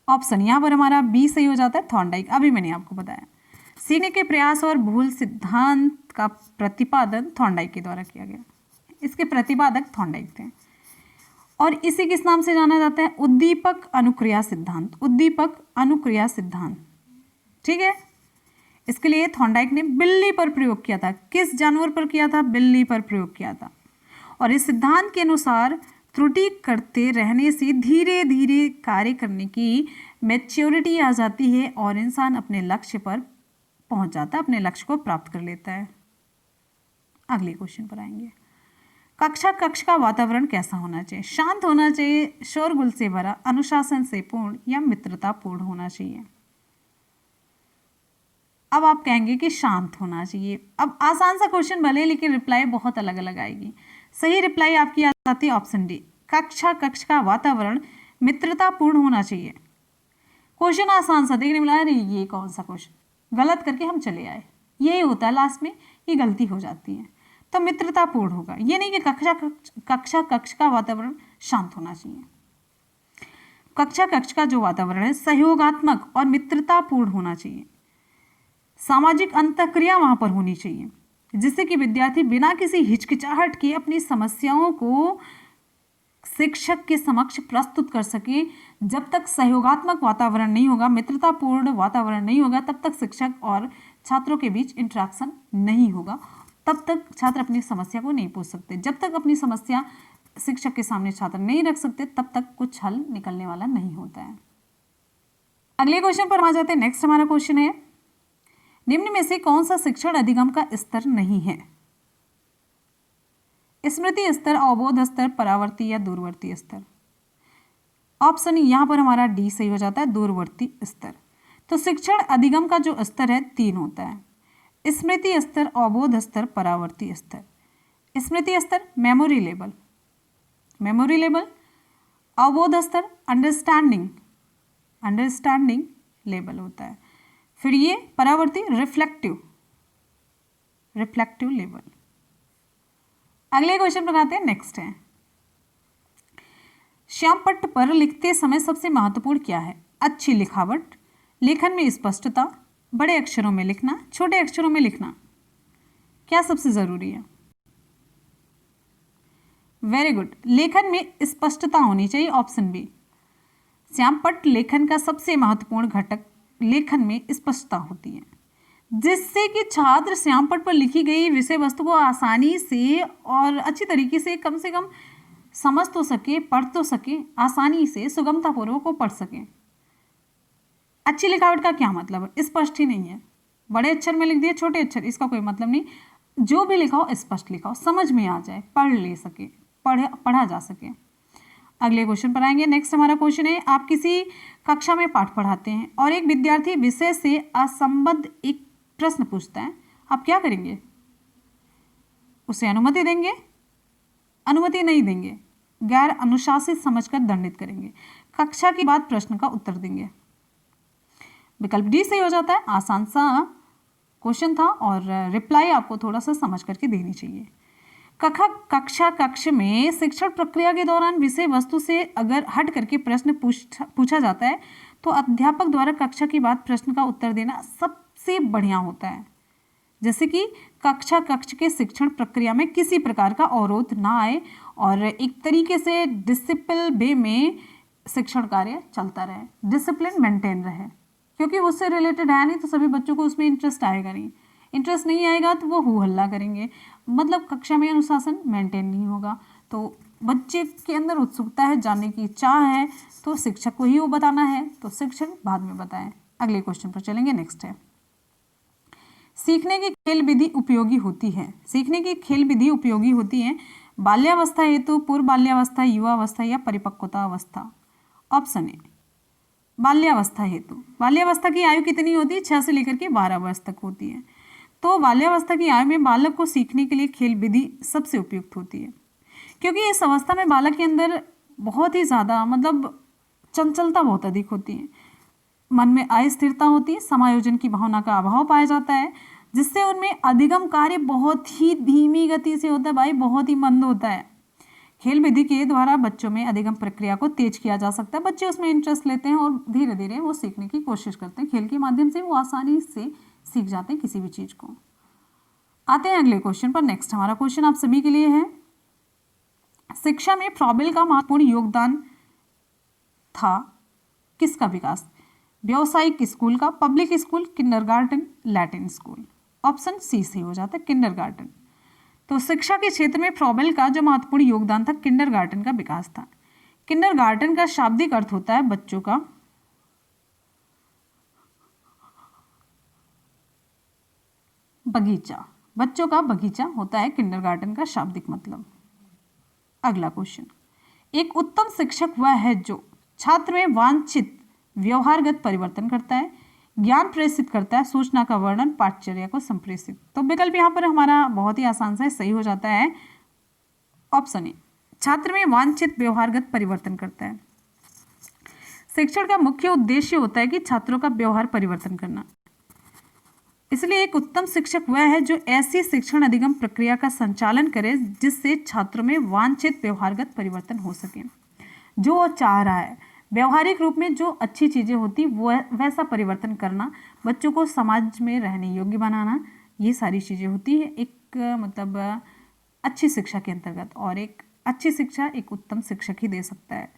ऑप्शन यहाँ पर हमारा बी सही हो जाता है, थॉर्नडाइक। अभी मैंने आपको बताया सीखने के प्रयास और भूल सिद्धांत का प्रतिपादन थॉर्नडाइक के द्वारा किया गया। इसके प्रतिपादक थॉर्नडाइक थे और इसे किस नाम से जाना जाता है? उद्दीपक अनुक्रिया सिद्धांत। उद्दीपक अनुक्रिया सिद्धांत, ठीक है। इसके लिए थॉर्नडाइक ने बिल्ली पर प्रयोग किया था। किस जानवर पर किया था? बिल्ली पर प्रयोग किया था। और इस सिद्धांत के अनुसार त्रुटि करते रहने से धीरे धीरे कार्य करने की मैच्योरिटी आ जाती है और इंसान अपने लक्ष्य पर पहुंच जाता है, अपने लक्ष्य को प्राप्त कर लेता है। अगले क्वेश्चन पर आएंगे। कक्ष का वातावरण कैसा होना चाहिए? शांत होना चाहिए, शोरगुल से भरा, अनुशासन से पूर्ण या मित्रतापूर्ण होना चाहिए? अब आप कहेंगे कि शांत होना चाहिए। अब आसान सा क्वेश्चन भले, लेकिन रिप्लाई बहुत अलग अलग आएगी। सही रिप्लाई आपकी आ जाती है ऑप्शन डी, कक्ष का वातावरण मित्रतापूर्ण होना चाहिए। क्वेश्चन आसान सा देखने मिला, अरे ये कौन सा क्वेश्चन, गलत करके हम चले आए, यही होता है लास्ट में, ये गलती हो जाती है। तो मित्रतापूर्ण होगा, ये नहीं कि कक्ष का वातावरण शांत होना चाहिए। कक्ष का जो वातावरण है सहयोगात्मक और मित्रतापूर्ण होना चाहिए। सामाजिक अंतःक्रिया वहां पर होनी चाहिए, जिससे कि विद्यार्थी बिना किसी हिचकिचाहट के अपनी समस्याओं को शिक्षक के समक्ष प्रस्तुत कर सके। जब तक सहयोगात्मक वातावरण नहीं होगा, मित्रतापूर्ण वातावरण नहीं होगा, तब तक शिक्षक और छात्रों के बीच इंटरेक्शन नहीं होगा, तब तक छात्र अपनी समस्या को नहीं पूछ सकते। जब तक अपनी समस्या शिक्षक के सामने छात्र नहीं रख सकते, तब तक कुछ हल निकलने वाला नहीं होता है। अगले क्वेश्चन पर आ जाते हैं। नेक्स्ट हमारा क्वेश्चन है, निम्न में से कौन सा शिक्षण अधिगम का स्तर नहीं है? स्मृति स्तर, अवबोध स्तर, परावर्ती या दूरवर्ती स्तर। ऑप्शन यहाँ पर हमारा डी सही हो जाता है, दूरवर्ती स्तर। तो शिक्षण अधिगम का जो स्तर है 3 होता है, स्मृति स्तर, अवबोध स्तर, परावर्ती स्तर। स्मृति स्तर मेमोरी लेवल, अवबोध स्तर अंडरस्टैंडिंग लेवल होता है। फिर ये परावर्ती रिफ्लेक्टिव लेवल। अगले क्वेश्चन पर आते हैं, नेक्स्ट है, श्यामपट्ट पर लिखते समय सबसे महत्वपूर्ण क्या है? अच्छी लिखावट, लेखन में स्पष्टता, बड़े अक्षरों में लिखना, छोटे अक्षरों में लिखना, क्या सबसे जरूरी है? वेरी गुड, लेखन में स्पष्टता होनी चाहिए, ऑप्शन बी। श्यामपट्ट लेखन का सबसे महत्वपूर्ण घटक लेखन में स्पष्टता होती है, जिससे कि छात्र श्यामपट्ट पर लिखी गई विषय वस्तु को आसानी से और अच्छी तरीके से कम समझ तो सके, पढ़ तो सके, आसानी से सुगमतापूर्वक वो पढ़ सके। अच्छी लिखावट का क्या मतलब है? स्पष्ट ही नहीं है, बड़े अक्षर में लिख दिए, छोटे अक्षर, इसका कोई मतलब नहीं। जो भी लिखाओ स्पष्ट लिखाओ, समझ में आ जाए, पढ़ा जा सके। अगले क्वेश्चन पर आएंगे। नेक्स्ट हमारा क्वेश्चन है, आप किसी कक्षा में पाठ पढ़ाते हैं और एक विद्यार्थी विषय से असंबद्ध एक प्रश्न पूछता है, आप क्या करेंगे? उसे अनुमति देंगे? अनुमति नहीं देंगे, गैर अनुशासित समझकर दंडित करेंगे, कक्षा के बाद प्रश्न का उत्तर देंगे। विकल्प डी सही हो जाता है। आसान सा क्वेश्चन था और रिप्लाई आपको थोड़ा सा समझ करके देनी चाहिए। कक्ष में शिक्षण प्रक्रिया के दौरान विषय वस्तु से अगर हट करके प्रश्न पूछा जाता है तो अध्यापक द्वारा कक्षा के बाद प्रश्न का उत्तर देना सबसे बढ़िया होता है, जैसे कि कक्ष के शिक्षण प्रक्रिया में किसी प्रकार का अवरोध ना आए और एक तरीके से डिसिप्लिन वे में शिक्षण कार्य चलता रहे, डिसिप्लिन मेंटेन रहे, क्योंकि उससे रिलेटेड है नहीं तो सभी बच्चों को उसमें इंटरेस्ट आएगा नहीं, इंटरेस्ट नहीं आएगा तो वो हू हल्ला करेंगे, मतलब कक्षा में अनुशासन मेंटेन नहीं होगा। तो बच्चे के अंदर उत्सुकता है, जानने की चाह है, तो शिक्षक को ही वो बताना है, तो शिक्षक बाद में बताएं। अगले क्वेश्चन पर चलेंगे। नेक्स्ट है, सीखने की खेल विधि उपयोगी होती है। सीखने की खेल विधि उपयोगी होती है बाल्यावस्था हेतु, पूर्व बाल्यावस्था, युवावस्था या परिपक्वता अवस्था। ऑप्शन ए बाल्यावस्था हेतु। बाल्यावस्था की आयु कितनी होती है? 6 से लेकर के 12 वर्ष तक होती है। तो बाल्यावस्था की आयु में बालक को सीखने के लिए खेल विधि सबसे उपयुक्त होती है, क्योंकि इस अवस्था में बालक के अंदर बहुत ही ज़्यादा मतलब चंचलता बहुत अधिक होती है, मन में अस्थिरता होती है, समायोजन की भावना का अभाव पाया जाता है, जिससे उनमें अधिगम कार्य बहुत ही धीमी गति से होता है भाई, बहुत ही मंद होता है। खेल विधि के द्वारा बच्चों में अधिगम प्रक्रिया को तेज किया जा सकता है, बच्चे उसमें इंटरेस्ट लेते हैं और धीरे धीरे वो सीखने की कोशिश करते हैं। खेल के माध्यम से वो आसानी से सीख जाते हैं किसी भी चीज को। आते हैं अगले क्वेश्चन पर। नेक्स्ट हमारा क्वेश्चन आप सभी के लिए है, शिक्षा में फ्रॉबेल का महत्वपूर्ण योगदान था किसका विकास? व्यावसायिक स्कूल का, public school, kindergarten, Latin school. Option C सही हो जाता है, किंडरगार्टन। तो शिक्षा के क्षेत्र में फ्रॉबेल का जो महत्वपूर्ण योगदान था, किंडरगार्टन का विकास था। किंडरगार्टन का शाब्दिक अर्थ होता है बच्चों का बगीचा, बच्चों का बगीचा होता है किंडरगार्टन का शाब्दिक मतलब। अगला क्वेश्चन, एक उत्तम शिक्षक वह है जो छात्र में वांछित व्यवहारगत परिवर्तन करता है, ज्ञान प्रेषित करता है, सूचना का वर्णन, पाठचर्या को संप्रेषित। तो विकल्प यहाँ पर हमारा बहुत ही आसान सा सही हो जाता है, ऑप्शन ए, छात्र में वांछित व्यवहारगत परिवर्तन करता है। शिक्षण का मुख्य उद्देश्य होता है कि छात्रों का व्यवहार परिवर्तन करना, इसलिए एक उत्तम शिक्षक वह है जो ऐसी शिक्षण अधिगम प्रक्रिया का संचालन करे जिससे छात्रों में वांछित व्यवहारगत परिवर्तन हो सके। जो वो चाह रहा है व्यवहारिक रूप में जो अच्छी चीज़ें होती वो वैसा परिवर्तन करना, बच्चों को समाज में रहने योग्य बनाना, ये सारी चीज़ें होती है एक मतलब अच्छी शिक्षा के अंतर्गत। और एक अच्छी शिक्षा एक उत्तम शिक्षक ही दे सकता है।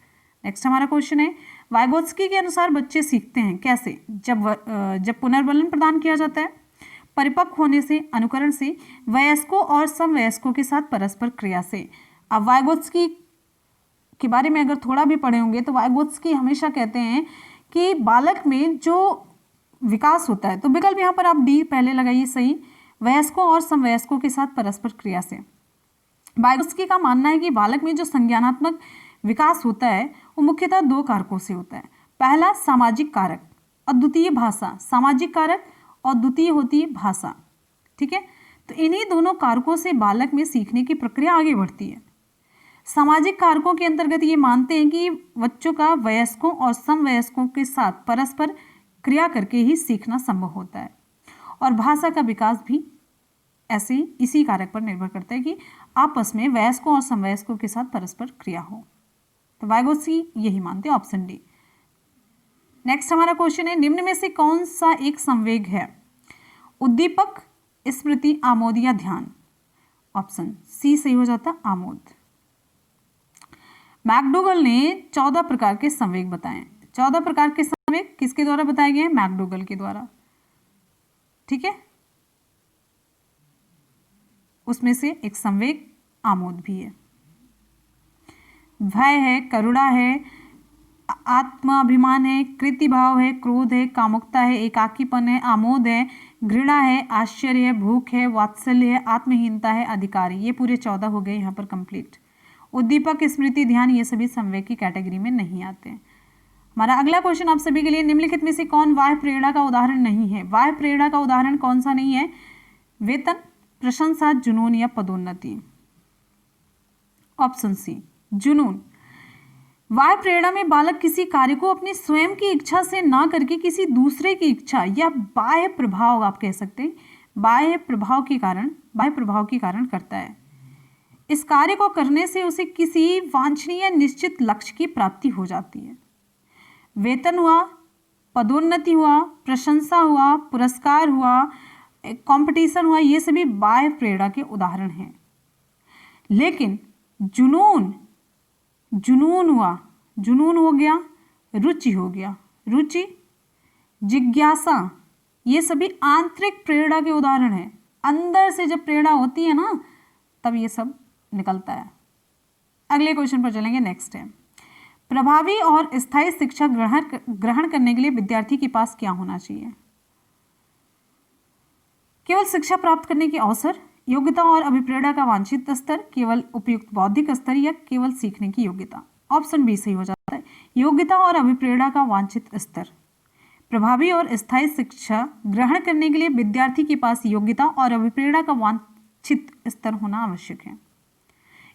नेक्स्ट हमारा क्वेश्चन है, वाइगोत्स्की के अनुसार बच्चे सीखते हैं कैसे? जब पुनर्बलन प्रदान किया जाता है, परिपक्व होने से, अनुकरण से, वयस्कों और समवयस्कों के साथ परस्पर क्रिया से। अब वाइगोत्स्की के बारे में अगर थोड़ा भी पढ़े होंगे तो वाइगोत्स्की हमेशा कहते हैं कि बालक में जो विकास होता है। तो विकल्प यहाँ पर आप डी पहले लगाइए सही, वयस्कों और समवयस्कों के साथ परस्पर क्रिया से। वाइगोत्स्की का मानना है कि बालक में जो संज्ञानात्मक विकास होता है वो मुख्यतः दो कारकों से होता है। पहला सामाजिक कारक और द्वितीय भाषा। सामाजिक कारक और द्वितीय होती है भाषा। ठीक है, तो इन्हीं दोनों कारकों से बालक में सीखने की प्रक्रिया आगे बढ़ती है। सामाजिक कारकों के अंतर्गत ये मानते हैं कि बच्चों का वयस्कों और समवयस्कों के साथ परस्पर क्रिया करके ही सीखना संभव होता है, और भाषा का विकास भी ऐसे ही इसी कारक पर निर्भर करता है कि आपस में वयस्कों और समवयस्कों के साथ परस्पर क्रिया हो। तो वाइगोत्स्की यही मानते हैं, ऑप्शन डी। नेक्स्ट हमारा क्वेश्चन है, निम्न में से कौन सा एक संवेग है? उद्दीपक, स्मृति, आमोद या ध्यान? ऑप्शन सी सही हो जाता, आमोद। मैकडूगल ने 14 प्रकार के संवेग बताए। 14 प्रकार के संवेग किसके द्वारा बताए गए हैं? मैकडूगल के द्वारा। ठीक है, उसमें से एक संवेग आमोद भी है। भय है, करुणा है, आत्माभिमान है, कृतिभाव है, क्रोध है, कामुकता है, एकाकीपन है, आमोद है, घृणा है, आश्चर्य है, भूख है, वात्सल्य है, आत्महीनता है, अधिकारी। ये पूरे 14 हो गए यहाँ पर कंप्लीट। उद्दीपक, स्मृति, ध्यान ये सभी संवेग की कैटेगरी में नहीं आते हैं। हमारा अगला क्वेश्चन आप सभी के लिए, निम्नलिखित में से कौन बाह्य प्रेरणा का उदाहरण नहीं है? बाह्य प्रेरणा का उदाहरण कौन सा नहीं है? वेतन, प्रशंसा, जुनून या पदोन्नति? ऑप्शन सी जुनून। बाह्य प्रेरणा में बालक किसी कार्य को अपनी स्वयं की इच्छा से ना करके किसी दूसरे की इच्छा या बाह्य प्रभाव, आप कह सकते हैं बाह्य प्रभाव के कारण करता है। इस कार्य को करने से उसे किसी वांछनीय निश्चित लक्ष्य की प्राप्ति हो जाती है। वेतन हुआ, पदोन्नति हुआ, प्रशंसा हुआ, पुरस्कार हुआ, कंपटीशन हुआ, ये सभी बाह्य प्रेरणा के उदाहरण हैं। लेकिन जुनून हुआ, जुनून हो गया, रुचि हो गया, रुचि, जिज्ञासा, ये सभी आंतरिक प्रेरणा के उदाहरण हैं। अंदर से जब प्रेरणा होती है ना, तब ये सब निकलता है। अगले क्वेश्चन पर चलेंगे। नेक्स्ट है, प्रभावी और स्थायी शिक्षा ग्रहण करने के लिए विद्यार्थी के पास क्या होना चाहिए? केवल शिक्षा प्राप्त करने के अवसर, योग्यता और अभिप्रेरणा का वांछित स्तर, केवल उपयुक्त बौद्धिक स्तर या केवल सीखने की योग्यता? ऑप्शन बी सही हो जाता है, योग्यता और अभिप्रेरणा का वांछित स्तर। प्रभावी और स्थायी शिक्षा ग्रहण करने के लिए विद्यार्थी के पास योग्यता और अभिप्रेरणा का वांछित स्तर होना आवश्यक है।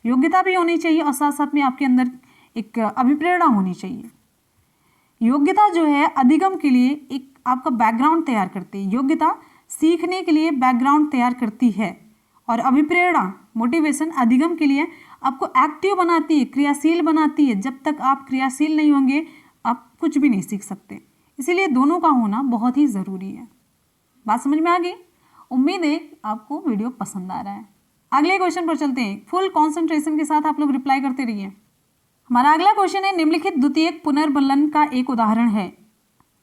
योग्यता भी होनी चाहिए और साथ साथ में आपके अंदर एक अभिप्रेरणा होनी चाहिए। योग्यता जो है अधिगम के लिए एक आपका बैकग्राउंड तैयार करती है, योग्यता सीखने के लिए बैकग्राउंड तैयार करती है, और अभिप्रेरणा मोटिवेशन अधिगम के लिए आपको एक्टिव बनाती है, क्रियाशील बनाती है। जब तक आप क्रियाशील नहीं होंगे आप कुछ भी नहीं सीख सकते, इसीलिए दोनों का होना बहुत ही ज़रूरी है। बात समझ में आ गई? उम्मीद है आपको वीडियो पसंद आ रहा है। अगले क्वेश्चन पर चलते हैं। फुल कॉन्सेंट्रेशन के साथ आप लोग रिप्लाई करते रहिए। हमारा अगला क्वेश्चन है, निम्नलिखित द्वितीयक पुनर्बलन का एक उदाहरण है।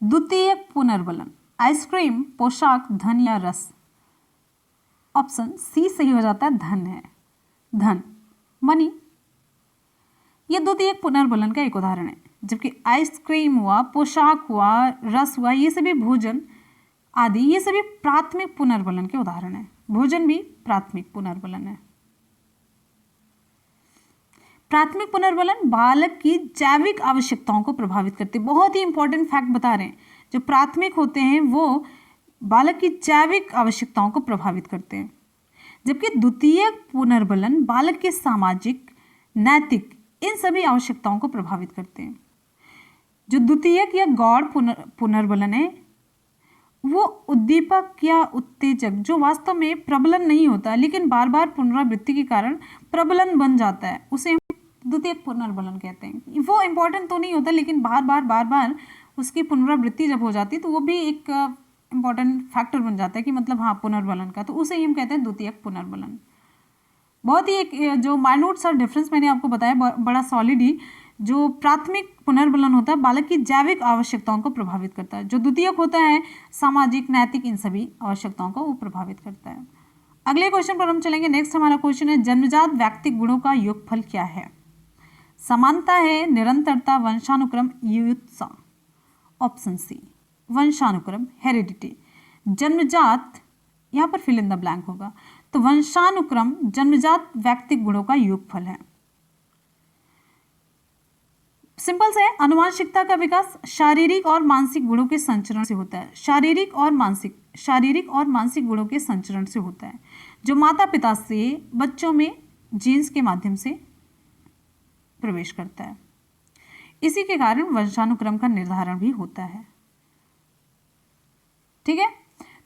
द्वितीयक पुनर्बलन, आइसक्रीम, पोशाक, धन या रस? ऑप्शन सी सही हो जाता है, धन है, धन, मनी। ये द्वितीयक पुनर्बलन का एक उदाहरण है। जबकि आइसक्रीम हुआ, पोशाक हुआ, रस हुआ, ये सभी भोजन आदि ये सभी प्राथमिक पुनर्बलन के उदाहरण है। भोजन भी प्राथमिक पुनर्बलन है। प्राथमिक पुनर्बलन बालक की जैविक आवश्यकताओं को प्रभावित करते हैं। बहुत ही इंपॉर्टेंट फैक्ट बता रहे हैं, जो प्राथमिक होते हैं वो बालक की जैविक आवश्यकताओं को प्रभावित करते हैं, जबकि द्वितीयक पुनर्बलन बालक के सामाजिक, नैतिक, इन सभी आवश्यकताओं को प्रभावित करते हैं। जो द्वितीयक या गौड़ पुनर्बलन है वो उद्दीपक या उत्तेजक जो वास्तव में प्रबलन नहीं होता लेकिन बार बार पुनरावृत्ति के कारण प्रबलन बन जाता है, उसे हम द्वितीयक पुनर्बलन कहते हैं। वो इंपॉर्टेंट तो नहीं होता लेकिन बार बार उसकी पुनरावृत्ति जब हो जाती है तो वो भी एक इंपॉर्टेंट फैक्टर बन जाता है कि मतलब हाँ पुनर्बलन का, तो उसे ही हम कहते हैं द्वितीयक पुनर्बलन। बहुत ही एक जो माइन्यूट सा डिफरेंस मैंने आपको बताया, बड़ा सॉलिड ही। जो प्राथमिक पुनर्बलन होता है बालक की जैविक आवश्यकताओं को प्रभावित करता है, जो द्वितीयक होता है सामाजिक, नैतिक, इन सभी आवश्यकताओं को वो प्रभावित करता है। अगले क्वेश्चन पर हम चलेंगे। नेक्स्ट हमारा क्वेश्चन है, जन्मजात व्यक्तिक गुणों का योगफल क्या है? समानता है, निरंतरता, वंशानुक्रम, युयुत्सा? Option C वंशानुक्रम, heredity. जन्मजात, यहाँ पर फिल इन द ब्लैंक होगा, तो वंशानुक्रम जन्मजात व्यक्तिगत गुणों का योगफल है। सिंपल से, अनुवांशिकता का विकास शारीरिक और मानसिक गुणों के संचरण से होता है। शारीरिक और मानसिक गुणों के संचरण से होता है, जो माता पिता से बच्चों में जीन्स के माध्यम से प्रवेश करता है। इसी के कारण वंशानुक्रम का निर्धारण भी होता है। ठीक है,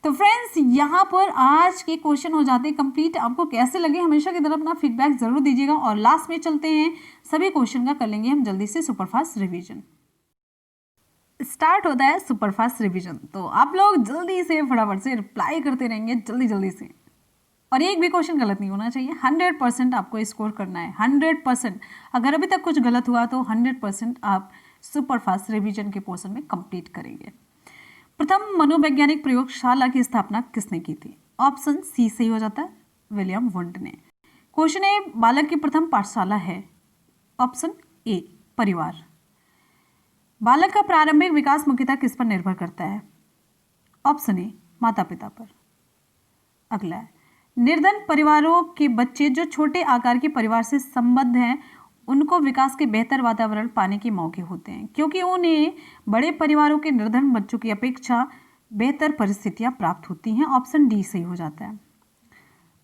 तो फ्रेंड्स यहाँ पर आज के क्वेश्चन हो जाते हैं कंप्लीट। आपको कैसे लगे हमेशा की तरह अपना फीडबैक जरूर दीजिएगा। और लास्ट में चलते हैं, सभी क्वेश्चन का कर लेंगे हम जल्दी से सुपरफास्ट रिवीजन। स्टार्ट होता है सुपरफास्ट रिवीजन, तो आप लोग जल्दी से फटाफट से रिप्लाई करते रहेंगे जल्दी से, और एक भी क्वेश्चन गलत नहीं होना चाहिए। 100% आपको स्कोर करना है, 100%। अगर अभी तक कुछ गलत हुआ तो 100% आप सुपरफास्ट रिवीजन के पोर्शन में कंप्लीट करेंगे। प्रथम मनोवैज्ञानिक प्रयोगशाला की स्थापना किसने की थी? ऑप्शन सी सही हो जाता है, विलियम वुंड ने। क्वेश्चन ए, बालक की प्रथम पाठशाला है? ऑप्शन ए, परिवार। बालक का प्रारंभिक विकास मुख्यतः किस पर निर्भर करता है? ऑप्शन ए, माता पिता पर। अगला है, निर्धन परिवारों के बच्चे जो छोटे आकार के परिवार से संबद्ध हैं उनको विकास के बेहतर वातावरण पाने के मौके होते हैं, क्योंकि उन्हें बड़े परिवारों के निर्धन बच्चों की अपेक्षा बेहतर परिस्थितियां प्राप्त होती हैं। ऑप्शन डी सही हो जाता है।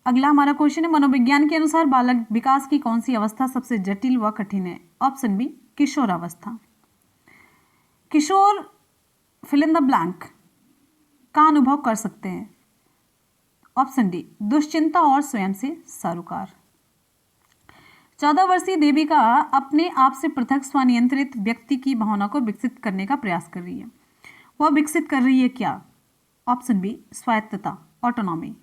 अगला हमारा क्वेश्चन है, मनोविज्ञान के अनुसार बालक विकास की कौन सी अवस्था सबसे जटिल व कठिन है? ऑप्शन बी, किशोरावस्था। किशोर फिल इन द ब्लैंक का अनुभव कर सकते हैं? ऑप्शन डी, दुश्चिंता और स्वयं से सरोकार। 14 वर्षीय देविका अपने आप से पृथक स्वनियंत्रित व्यक्ति की भावना को विकसित करने का प्रयास कर रही है। वह विकसित कर रही है क्या? ऑप्शन बी, स्वायत्तता, ऑटोनॉमी।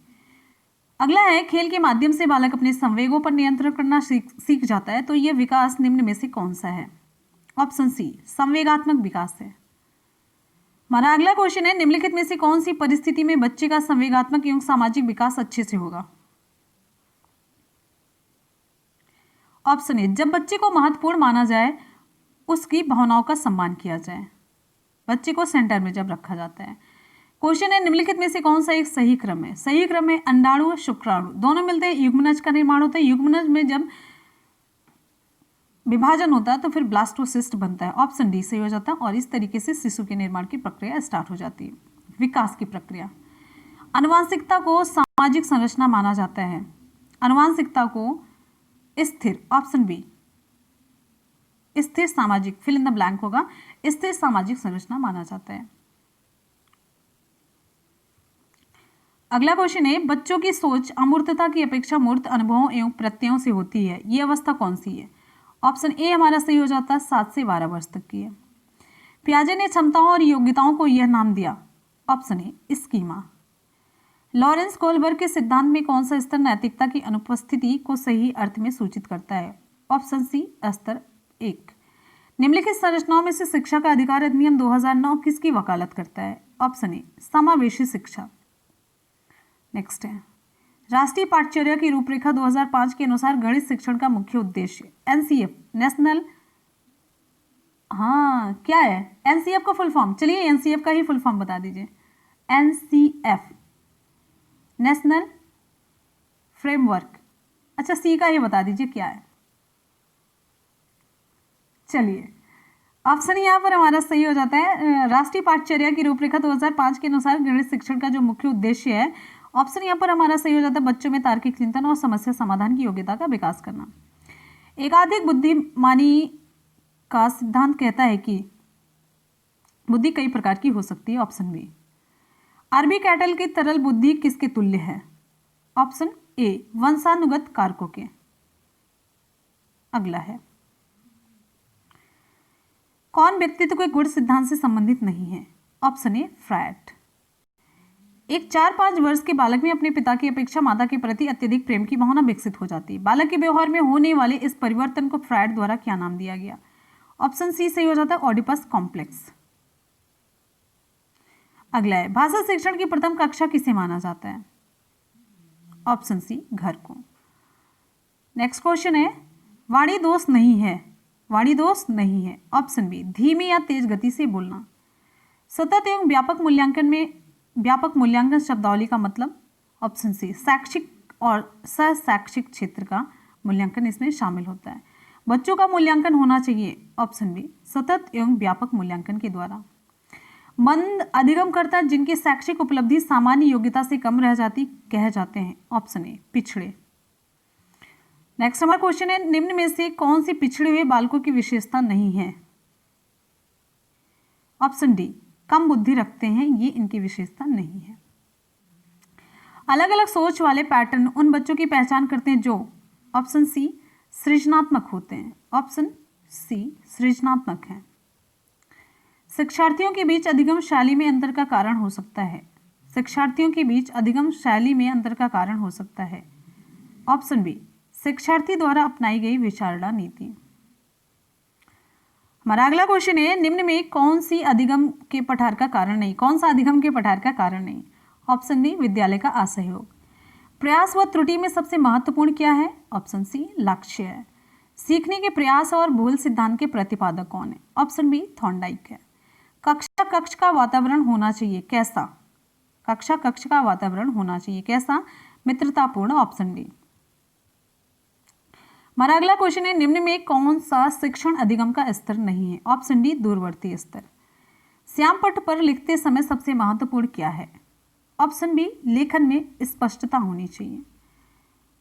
अगला है, खेल के माध्यम से बालक अपने संवेगों पर नियंत्रण करना सीख जाता है, तो यह विकास निम्न में से कौन सा है? ऑप्शन सी, संवेगात्मक विकास है। हमारा अगला क्वेश्चन है, निम्नलिखित में से कौन सी परिस्थिति में बच्चे का संवेगात्मक एवं सामाजिक विकास अच्छे से होगा? ऑप्शन ए, जब बच्चे को महत्वपूर्ण माना जाए, उसकी भावनाओं का सम्मान किया जाए, बच्चे को सेंटर में जब रखा जाता है। क्वेश्चन है, निम्नलिखित में से कौन सा एक सही क्रम है? सही क्रम में अंडाणु और शुक्राणु दोनों मिलते हैं, युग्मनज का निर्माण होता है। युग्मनज में जब विभाजन होता है तो फिर ब्लास्टोसिस्ट बनता है। ऑप्शन डी सही हो जाता है, और इस तरीके से शिशु के निर्माण की प्रक्रिया स्टार्ट हो जाती है, विकास की प्रक्रिया। आनुवांशिकता को सामाजिक संरचना माना जाता है। आनुवांशिकता को स्थिर, ऑप्शन बी, स्थिर सामाजिक, फिल इन द ब्लैंक होगा, स्थिर सामाजिक संरचना माना जाता है। अगला क्वेश्चन है, बच्चों की सोच अमूर्तता की अपेक्षा मूर्त अनुभवों एवं प्रत्ययों से होती है, यह अवस्था कौन सी है? ऑप्शन ए हमारा सही हो जाता है, 7 से 12 वर्ष तक की है। पियाजे ने क्षमताओं और योग्यताओं को यह नाम दिया। Option A, schema. Lawrence Kohlberg के सिद्धांत में कौन सा स्तर नैतिकता की अनुपस्थिति को सही अर्थ में सूचित करता है? ऑप्शन सी, स्तर 1। निम्नलिखित संरचनाओं में से शिक्षा का अधिकार अधिनियम 2009 किसकी वकालत करता है? ऑप्शन ए, समावेशी शिक्षा। नेक्स्ट है, राष्ट्रीय पाठ्यचर्या की रूपरेखा 2005 के अनुसार गणित शिक्षण का मुख्य उद्देश्य एनसीएफ, नेशनल, हाँ क्या है एनसीएफ का फुल फॉर्म? चलिए एनसीएफ का ही फुल फॉर्म बता दीजिए। NCF, national framework. अच्छा, सी का ही बता दीजिए क्या है। चलिए, ऑप्शन यहाँ पर हमारा सही हो जाता है, राष्ट्रीय पाठ्यचर्या की रूपरेखा 2005 के अनुसार गणित शिक्षण का जो मुख्य उद्देश्य है, ऑप्शन यहाँ पर हमारा सही हो जाता है, बच्चों में तार्किक चिंतन और समस्या समाधान की योग्यता का विकास करना। एकाधिक बुद्धिमानी का सिद्धांत कहता है कि बुद्धि कई प्रकार की हो सकती है। ऑप्शन बी, आरबी कैटल की तरल बुद्धि किसके तुल्य है? ऑप्शन ए, वंशानुगत कारकों के। अगला है, कौन व्यक्तित्व के गुण सिद्धांत से संबंधित नहीं है? Option A, Freud. एक 4-5 वर्ष के बालक में अपने पिता की अपेक्षा माता के प्रति अत्यधिक प्रेम की भावना विकसित हो जाती है। बालक के व्यवहार में होने वाले इस परिवर्तन को फ्रायड द्वारा क्या नाम दिया गया? ऑप्शन सी सही हो जाता है, ऑडिपस कॉम्प्लेक्स। अगला है, भाषा शिक्षण की प्रथम कक्षा किसे माना जाता है? ऑप्शन सी, घर को। नेक्स्ट क्वेश्चन है, वाणी दोष नहीं है, वाणी दोष नहीं है। ऑप्शन बी, धीमी या तेज गति से बोलना। सतत एवं व्यापक मूल्यांकन शब्दावली का मतलब ऑप्शन सी शैक्षिक और शैक्षिक क्षेत्र का मूल्यांकन इसमें शामिल होता है। बच्चों का मूल्यांकन होना चाहिए ऑप्शन बी सतत एवं व्यापक मूल्यांकन के द्वारा। मंद अधिगमकर्ता जिनकी शैक्षिक उपलब्धि सामान्य योग्यता से कम रह जाती कहे जाते हैं ऑप्शन ए पिछड़े। नेक्स्ट हमारा क्वेश्चन है निम्न में से कौन सी पिछड़े हुए बालकों की विशेषता नहीं है? ऑप्शन डी कम बुद्धि रखते हैं, ये इनकी विशेषता नहीं है। अलग अलग सोच वाले पैटर्न उन बच्चों की पहचान करते हैं जो ऑप्शन सी सृजनात्मक होते हैं, ऑप्शन सी सृजनात्मक हैं। शिक्षार्थियों के बीच अधिगम शैली में अंतर का कारण हो सकता है, शिक्षार्थियों के बीच अधिगम शैली में अंतर का कारण हो सकता है ऑप्शन बी शिक्षार्थी द्वारा अपनाई गई विचारधा नीति। हमारा अगला क्वेश्चन है निम्न में कौन सी अधिगम के पठार का कारण नहीं, कौन सा अधिगम के पठार का कारण नहीं? ऑप्शन डी विद्यालय का असहयोग। प्रयास व त्रुटि में सबसे महत्वपूर्ण क्या है? ऑप्शन सी लक्ष्य है। सीखने के प्रयास और भूल सिद्धांत के प्रतिपादक कौन है? ऑप्शन बी थॉर्नडाइक है। कक्ष का वातावरण होना चाहिए कैसा? कक्ष का वातावरण होना चाहिए कैसा? मित्रतापूर्ण, ऑप्शन डी। हमारा अगला क्वेश्चन है निम्न में कौन सा शिक्षण अधिगम का स्तर नहीं है? ऑप्शन डी दूरवर्ती स्तर। श्यामपट्ट पर लिखते समय सबसे महत्वपूर्ण क्या है? ऑप्शन बी लेखन में स्पष्टता होनी चाहिए।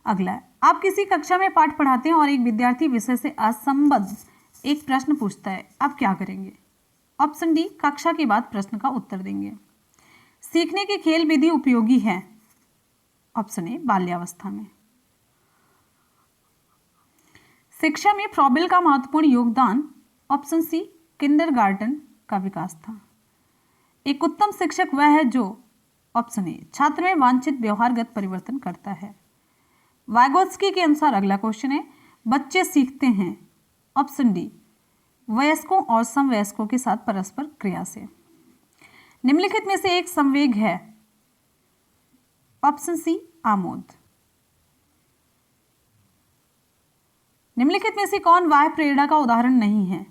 अगला है आप किसी कक्षा में पाठ पढ़ाते हैं और एक विद्यार्थी विषय से असंबद्ध एक प्रश्न पूछता है, आप क्या करेंगे? ऑप्शन डी कक्षा के बाद प्रश्न का उत्तर देंगे। सीखने की खेल विधि उपयोगी है? ऑप्शन ए बाल्यावस्था में। शिक्षा में फ्रॉबेल का महत्वपूर्ण योगदान? ऑप्शन सी किंडरगार्टन का विकास था। एक उत्तम शिक्षक वह है जो ऑप्शन ए छात्र में वांछित व्यवहारगत परिवर्तन करता है। वाइगोत्स्की के अनुसार अगला क्वेश्चन है बच्चे सीखते हैं ऑप्शन डी वयस्कों और समवयस्कों के साथ परस्पर क्रिया से। निम्नलिखित में से एक संवेग है? ऑप्शन सी आमोद। निम्नलिखित में से कौन बाह्य प्रेरणा का उदाहरण नहीं है?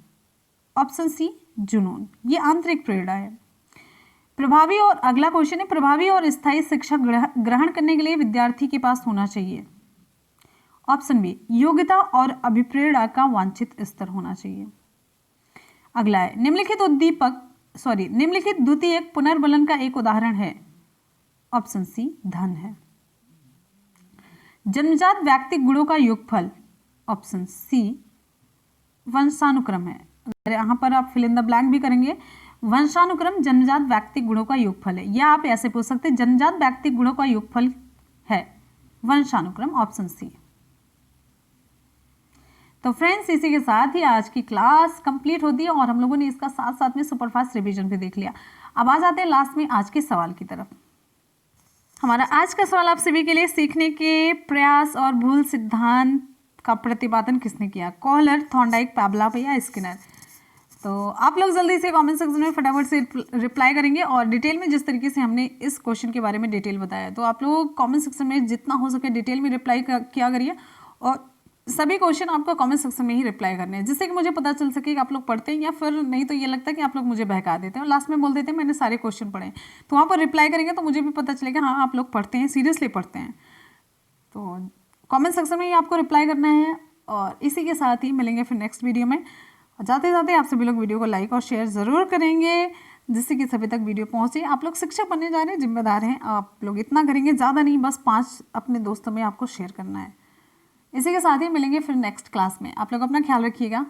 ऑप्शन सी जुनून, ये आंतरिक प्रेरणा है। प्रभावी और अगला क्वेश्चन है प्रभावी और स्थायी शिक्षा ग्रहण करने के लिए विद्यार्थी के पास होना चाहिए। ऑप्शन बी योग्यता और अभिप्रेरणा का वांछित स्तर होना चाहिए। अगला है निम्नलिखित द्वितीयक पुनर्बलन का एक उदाहरण है। ऑप्शन सी धन है। जन्मजात व्यक्तिगत गुणों का योगफल? ऑप्शन सी वंशानुक्रम है। अगर यहाँ पर आप फिल इन द ब्लैंक भी करेंगे, वंशानुक्रम जन्मजात व्यक्तिगत गुणों का योगफल है, या आप ऐसे पूछ सकते हैं जन्मजात व्यक्तिगत गुणों का योगफल है वंशानुक्रम, ऑप्शन सी। तो फ्रेंड्स इसी के साथ ही आज की क्लास कंप्लीट होती है और हम लोगों ने इसका साथ साथ में सुपरफास्ट रिवीजन भी देख लिया। अब आ जाते हैं लास्ट में आज के सवाल की तरफ। हमारा आज का सवाल आप सभी के लिए सीखने के प्रयास और भूल सिद्धांत का प्रतिपादन किसने किया? कोहलर, थॉर्नडाइक, पैवलोव या स्किनर? तो आप लोग जल्दी से कमेंट सेक्शन में फटाफट से रिप्लाई करेंगे और डिटेल में जिस तरीके से हमने इस क्वेश्चन के बारे में डिटेल बताया, तो आप लोग कमेंट सेक्शन में जितना हो सके डिटेल में रिप्लाई किया करिए और सभी क्वेश्चन आपको कमेंट सेक्शन में ही रिप्लाई करने हैं, जिससे कि मुझे पता चल सके कि आप लोग पढ़ते हैं, या फिर नहीं तो ये लगता है कि आप लोग मुझे बहका देते हैं और लास्ट में बोल देते हैं मैंने सारे क्वेश्चन पढ़े। तो वहाँ पर रिप्लाई करेंगे तो मुझे भी पता चलेगा हाँ आप लोग पढ़ते हैं, सीरियसली पढ़ते हैं। तो कमेंट सेक्शन में ही आपको रिप्लाई करना है और इसी के साथ ही मिलेंगे फिर नेक्स्ट वीडियो में। जाते जाते आप सभी लोग वीडियो को लाइक और शेयर ज़रूर करेंगे, जिससे कि सभी तक वीडियो पहुंचे। आप लोग शिक्षक बनने जा रहे हैं, जिम्मेदार हैं, आप लोग इतना करेंगे, ज़्यादा नहीं, बस 5 अपने दोस्तों में आपको शेयर करना है। इसी के साथ ही मिलेंगे फिर नेक्स्ट क्लास में। आप लोग अपना ख्याल रखिएगा।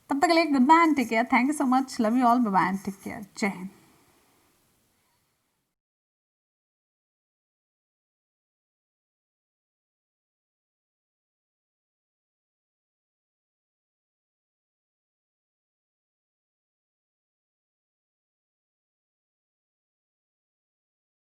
तब तक के लिए good bye and take care. Thank you so much. Love you all. Bye bye and take care. जय हिंद।